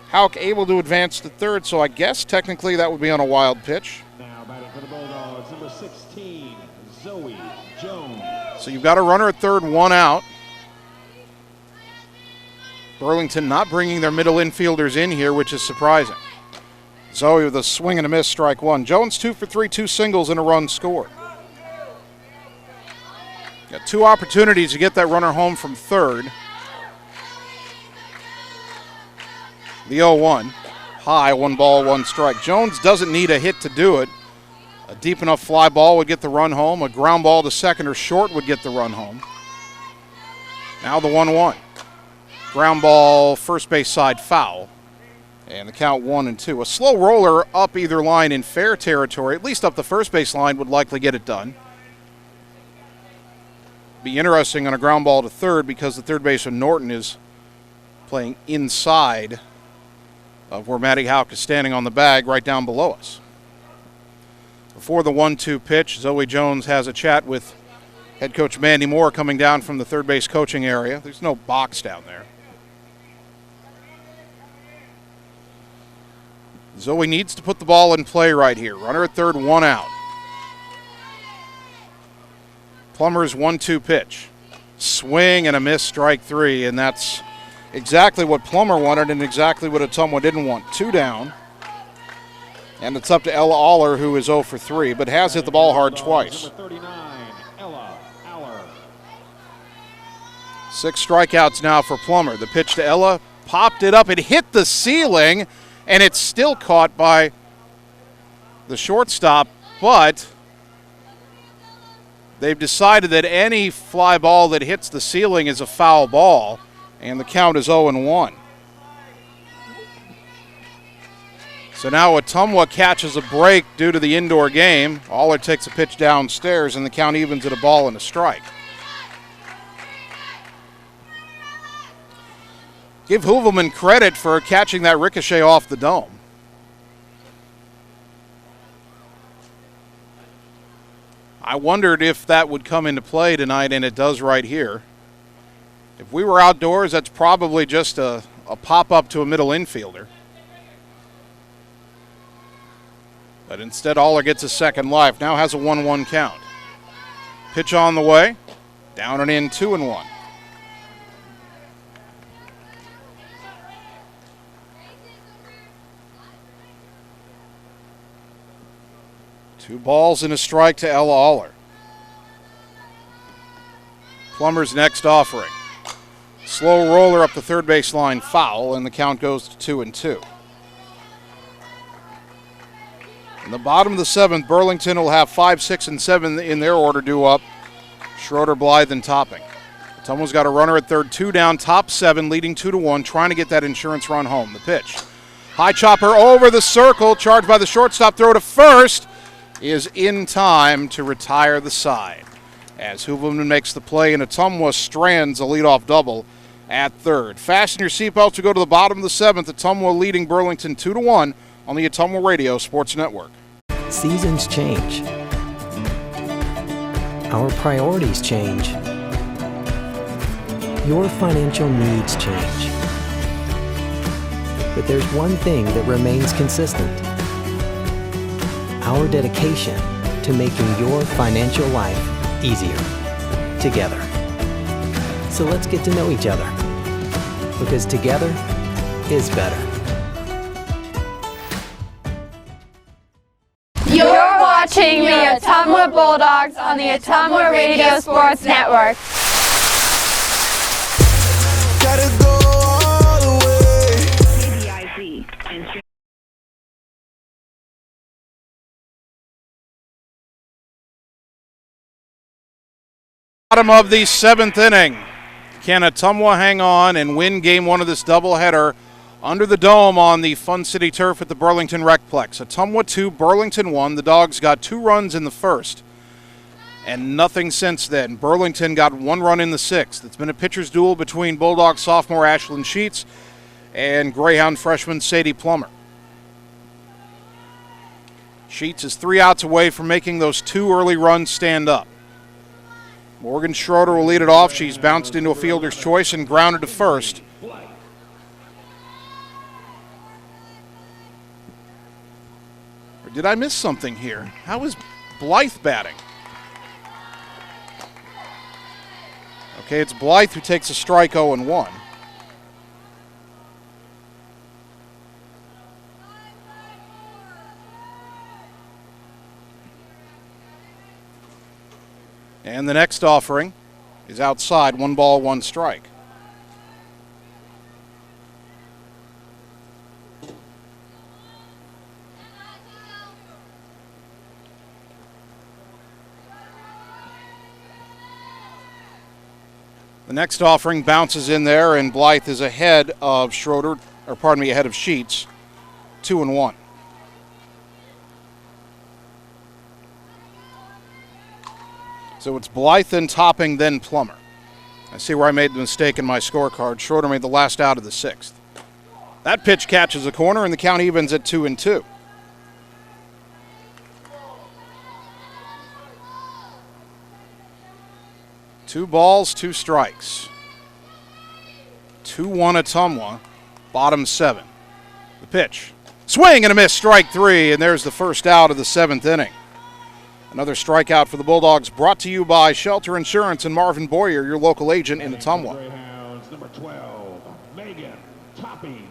Houck able to advance to third, so I guess technically that would be on a wild pitch. Now batting for the Bulldogs, number 16, Zoe Jones. So you've got a runner at third, 1 out. Burlington not bringing their middle infielders in here, which is surprising. Zoe with a swing and a miss, strike 1. Jones 2 for 3, 2 singles and a run scored. Got 2 opportunities to get that runner home from third. The 0-1. High, 1 ball, 1 strike. Jones doesn't need a hit to do it. A deep enough fly ball would get the run home. A ground ball to second or short would get the run home. Now the 1-1. Ground ball, first base side foul. And the count 1-2. A slow roller up either line in fair territory, at least up the first base line, would likely get it done. Be interesting on a ground ball to third because the third baseman Norton is playing inside of where Maddie Houck is standing on the bag right down below us. Before the 1-2 pitch, Zoe Jones has a chat with head coach Mandy Moore coming down from the third base coaching area. There's no box down there. Zoe needs to put the ball in play right here. Runner at third, one out. Plummer's 1-2 pitch. Swing and a miss, strike three, and that's exactly what Plummer wanted and exactly what Ottumwa didn't want. 2 down. And it's up to Ella Aller, who is 0 for 3, but has hit the ball hard twice. Number 39, Ella Aller. 6 strikeouts now for Plummer. The pitch to Ella, popped it up, it hit the ceiling, and it's still caught by the shortstop, but they've decided that any fly ball that hits the ceiling is a foul ball, and the count is 0-1. So now Ottumwa catches a break due to the indoor game. Aller takes a pitch downstairs, and the count evens at a ball and a strike. Give Hoovelman credit for catching that ricochet off the dome. I wondered if that would come into play tonight, and it does right here. If we were outdoors, that's probably just a pop-up to a middle infielder. But instead, Aller gets a second life. Now has a 1-1 count. Pitch on the way. Down and in, 2-1. Two balls and a strike to Ella Aller. Plummer's next offering. Slow roller up the third base line, foul, and the count goes to 2-2. In the bottom of the 7th, Burlington will have 5, 6, and 7 in their order due up. Schroeder, Blythe, and Topping. Ottumwa's got a runner at third, 2 down, top 7, leading 2-1, trying to get that insurance run home. The pitch. High chopper over the circle, charged by the shortstop, throw to first, is in time to retire the side. As Hoovelman makes the play and Ottumwa strands a leadoff double at third. Fasten your seatbelts to go to the bottom of the 7th. Ottumwa leading Burlington 2-1 on the Ottumwa Radio Sports Network. Seasons change. Our priorities change. Your financial needs change. But there's one thing that remains consistent. Our dedication to making your financial life easier together. So let's get to know each other, because together is better. You're watching the Ottumwa Bulldogs on the Ottumwa Radio Sports Network. Gotta go all the way. KBIZ and Bottom of the 7th inning. Can Ottumwa hang on and win game 1 of this doubleheader under the dome on the Fun City Turf at the Burlington Recplex? Ottumwa 2, Burlington 1. The Dogs got 2 runs in the first and nothing since then. Burlington got 1 run in the 6th. It's been a pitcher's duel between Bulldog sophomore Ashlyn Sheets and Greyhound freshman Sadie Plummer. Sheets is 3 outs away from making those 2 early runs stand up. Morgan Schroeder will lead it off. She's bounced into a fielder's choice and grounded to first. Or did I miss something here? How is Blythe batting? Okay, it's Blythe who takes a strike 0-1. And the next offering is outside, 1 ball, 1 strike. The next offering bounces in there, and Blythe is ahead of Schroeder, or pardon me, ahead of Sheets, 2-1. So it's Blythe, then Topping, then Plummer. I see where I made the mistake in my scorecard. Schroeder made the last out of the 6th. That pitch catches a corner, and the count evens at 2-2. Two balls, 2 strikes. 2-1 Ottumwa, bottom 7. The pitch. Swing and a miss, strike three, and there's the first out of the seventh inning. Another strikeout for the Bulldogs, brought to you by Shelter Insurance and Marvin Boyer, your local agent in Ottumwa. Grayhounds, number 12, Megan Topping.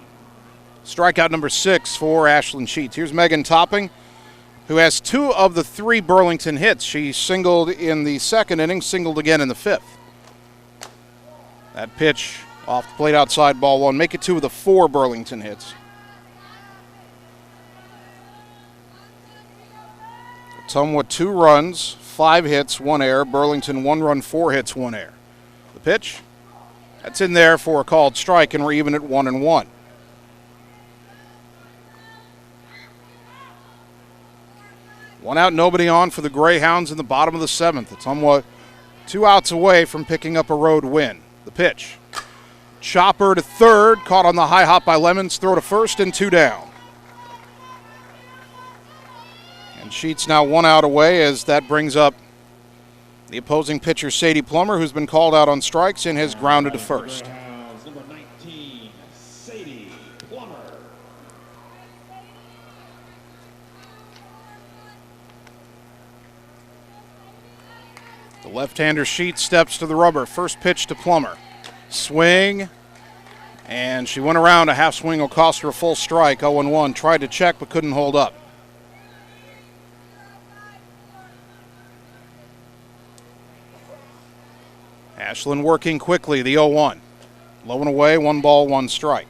Strikeout number 6 for Ashlyn Sheets. Here's Megan Topping, who has 2 of the 3 Burlington hits. She singled in the second inning, singled again in the fifth. That pitch off the plate outside, ball one. Make it 2 of the 4 Burlington hits. Ottumwa 2 runs, 5 hits, 1 error. Burlington 1 run, 4 hits, 1 error. The pitch, that's in there for a called strike, and we're even at 1-1. One out, nobody on for the Grayhounds in the bottom of the 7th. Ottumwa 2 outs away from picking up a road win. The pitch, chopper to third, caught on the high hop by Lemons, throw to first and 2 down. And Sheets now 1 out away as that brings up the opposing pitcher, Sadie Plummer, who's been called out on strikes and has grounded to first. Number 19, Sadie Plummer. The left-hander Sheets steps to the rubber. First pitch to Plummer. Swing, and she went around. A half swing will cost her a full strike. 0-1. Tried to check but couldn't hold up. Ashlyn working quickly, the 0-1. Low and away, 1 ball, 1 strike.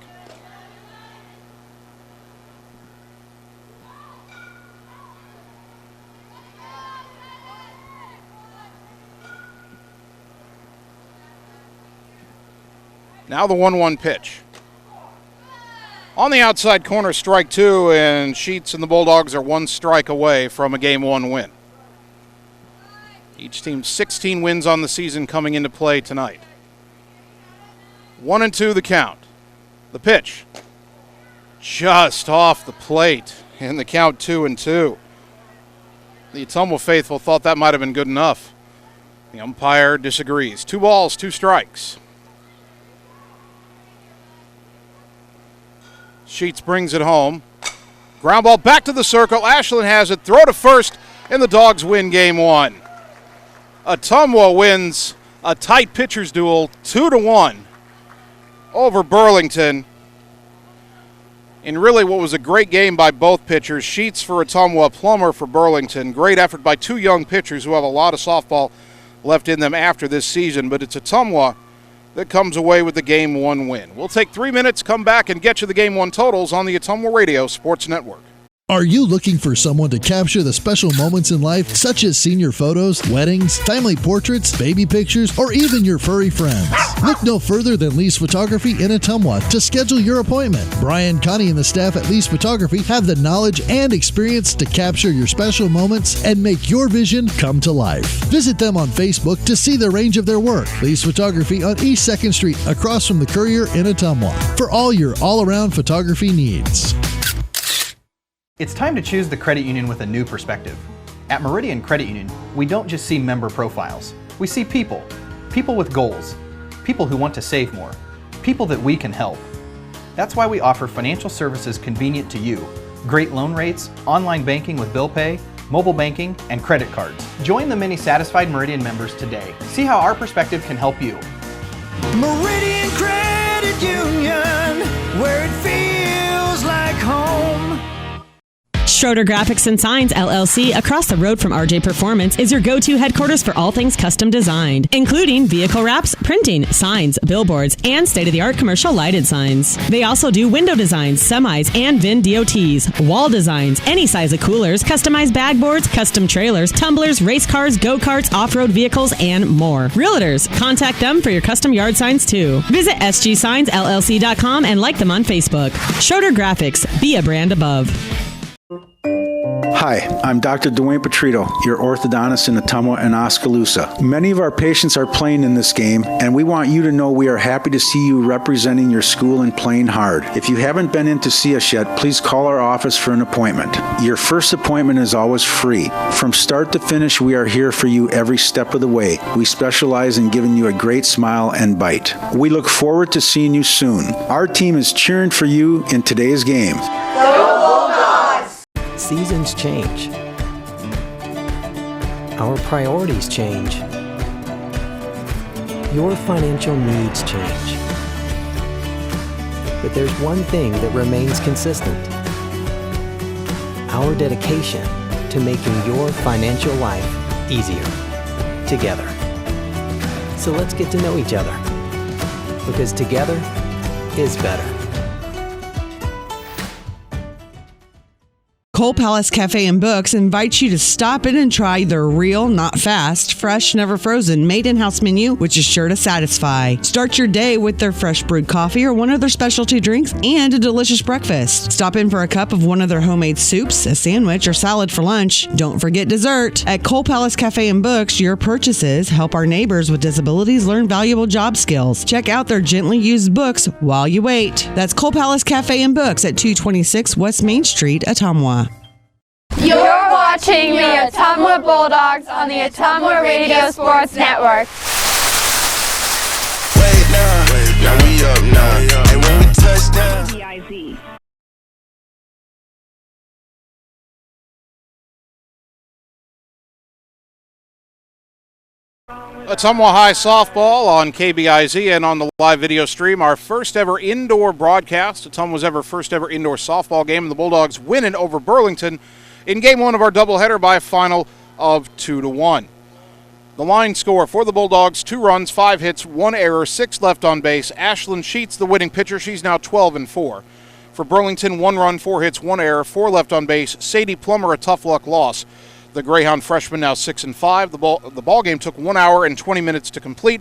Now the 1-1 pitch. On the outside corner, strike 2, and Sheets and the Bulldogs are 1 strike away from a Game 1 win. Each team 16 wins on the season coming into play tonight. 1-2 the count. The pitch, just off the plate, and the count 2-2. The Ottumwa faithful thought that might have been good enough. The umpire disagrees. 2 balls, 2 strikes. Sheets brings it home. Ground ball back to the circle. Ashlyn has it. Throw to first, and the Dogs win Game 1. Ottumwa wins a tight pitchers duel 2-1 over Burlington. In really what was a great game by both pitchers. Sheets for Ottumwa, Plummer for Burlington. Great effort by 2 young pitchers who have a lot of softball left in them after this season, but it's Ottumwa that comes away with the Game 1 win. We'll take 3 minutes, come back, and get you the Game 1 totals on the Ottumwa Radio Sports Network. Are you looking for someone to capture the special moments in life, such as senior photos, weddings, family portraits, baby pictures, or even your furry friends? Look no further than Lee's Photography in Ottumwa to schedule your appointment. Brian, Connie, and the staff at Lee's Photography have the knowledge and experience to capture your special moments and make your vision come to life. Visit them on Facebook to see the range of their work. Lee's Photography on East 2nd Street, across from the Courier in Ottumwa, for all your all-around photography needs. It's time to choose the credit union with a new perspective. At Meridian Credit Union, we don't just see member profiles. We see people. People with goals. People who want to save more. People that we can help. That's why we offer financial services convenient to you. Great loan rates, online banking with bill pay, mobile banking, and credit cards. Join the many satisfied Meridian members today. See how our perspective can help you. Meridian Credit Union, where it feels like home. Schroeder Graphics and Signs, LLC, across the road from RJ Performance, is your go-to headquarters for all things custom designed, including vehicle wraps, printing, signs, billboards, and state-of-the-art commercial lighted signs. They also do window designs, semis, and VIN DOTs, wall designs, any size of coolers, customized bag boards, custom trailers, tumblers, race cars, go-karts, off-road vehicles, and more. Realtors, contact them for your custom yard signs, too. Visit sgsignsllc.com and like them on Facebook. Schroeder Graphics, be a brand above. Hi, I'm Dr. Dwayne Petrito, your orthodontist in Ottumwa and Oskaloosa. Many of our patients are playing in this game, and we want you to know we are happy to see you representing your school and playing hard. If you haven't been in to see us yet, please call our office for an appointment. Your first appointment is always free. From start to finish, we are here for you every step of the way. We specialize in giving you a great smile and bite. We look forward to seeing you soon. Our team is cheering for you in today's game. Go Bulldogs! Seasons change. Our priorities change. Your financial needs change. But there's one thing that remains consistent: our dedication to making your financial life easier together. So let's get to know each other, because together is better. Cole Palace Cafe and Books invites you to stop in and try their real, not fast, fresh, never frozen, made in-house menu, which is sure to satisfy. Start your day with their fresh brewed coffee or one of their specialty drinks and a delicious breakfast. Stop in for a cup of one of their homemade soups, a sandwich, or salad for lunch. Don't forget dessert. At Cole Palace Cafe and Books, your purchases help our neighbors with disabilities learn valuable job skills. Check out their gently used books while you wait. That's Cole Palace Cafe and Books at 226 West Main Street, Ottumwa. You're watching the Ottumwa Bulldogs on the Ottumwa Radio Sports Network. Wait now we up now. And when we touch down. DIZ. Ottumwa High softball on KBIZ and on the live video stream. Our first ever indoor broadcast. Ottumwa's first ever indoor softball game. And the Bulldogs win it over Burlington in game one of our doubleheader by a final of 2-1. The line score for the Bulldogs: 2 runs, 5 hits, 1 error, 6 left on base. Ashlyn Sheets, the winning pitcher. She's now 12-4. For Burlington, 1 run, 4 hits, 1 error, 4 left on base. Sadie Plummer, a tough luck loss. The Greyhound freshman now 6-5. The ball game took 1 hour and 20 minutes to complete.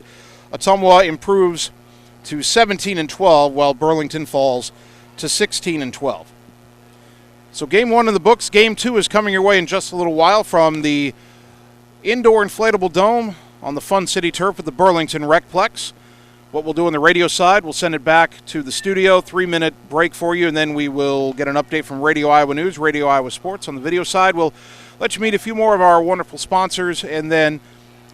Ottumwa improves to 17-12, while Burlington falls to 16-12. So game one in the books. Game two is coming your way in just a little while from the indoor inflatable dome on the Fun City turf at the Burlington Recplex. What we'll do on the radio side, we'll send it back to the studio, 3-minute break for you, and then we will get an update from Radio Iowa News, Radio Iowa Sports. On the video side, we'll let you meet a few more of our wonderful sponsors, and then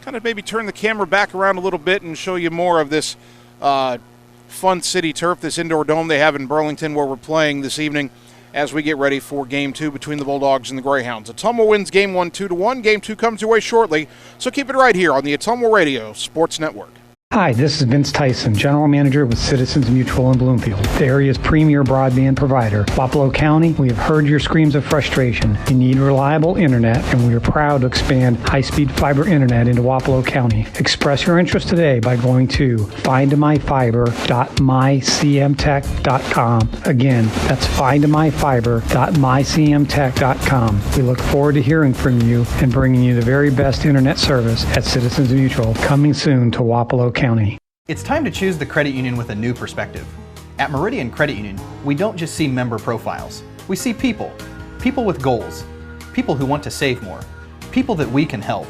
kind of maybe turn the camera back around a little bit and show you more of this Fun City turf, this indoor dome they have in Burlington, where we're playing this evening as we get ready for game two between the Bulldogs and the Greyhounds. Ottumwa wins game one 2-1. Game two comes your way shortly, so keep it right here on the Ottumwa Radio Sports Network. Hi, this is Vince Tyson, General Manager with Citizens Mutual in Bloomfield, the area's premier broadband provider. Wapello County, we have heard your screams of frustration. You need reliable internet, and we are proud to expand high-speed fiber internet into Wapello County. Express your interest today by going to findmyfiber.mycmtech.com. Again, that's findmyfiber.mycmtech.com. We look forward to hearing from you and bringing you the very best internet service at Citizens Mutual, coming soon to Wapello County. It's time to choose the credit union with a new perspective. At Meridian Credit Union, we don't just see member profiles. We see people. People with goals. People who want to save more. People that we can help.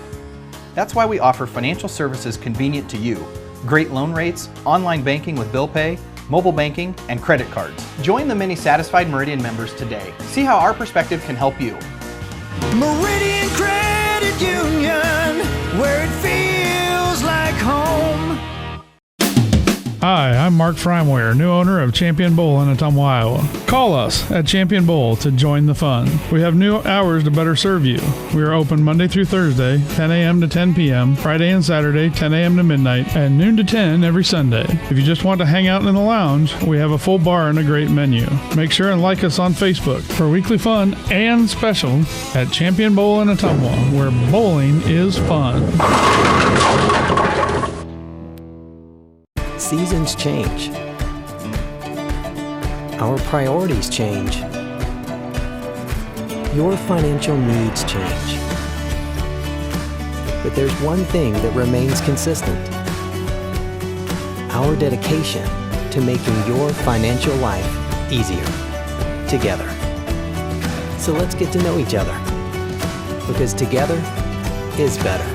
That's why we offer financial services convenient to you. Great loan rates, online banking with bill pay, mobile banking, and credit cards. Join the many satisfied Meridian members today. See how our perspective can help you. Meridian Credit Union, where it feels like home. Hi, I'm Mark Frimeware, new owner of Champion Bowl in Ottumwa, Iowa. Call us at Champion Bowl to join the fun. We have new hours to better serve you. We are open Monday through Thursday, 10 a.m. to 10 p.m., Friday and Saturday, 10 a.m. to midnight, and noon to 10 every Sunday. If you just want to hang out in the lounge, we have a full bar and a great menu. Make sure and like us on Facebook for weekly fun and special at Champion Bowl in Ottumwa, where bowling is fun. Seasons change. Our priorities change. Your financial needs change. But there's one thing that remains consistent: our dedication to making your financial life easier together. So let's get to know each other, because together is better.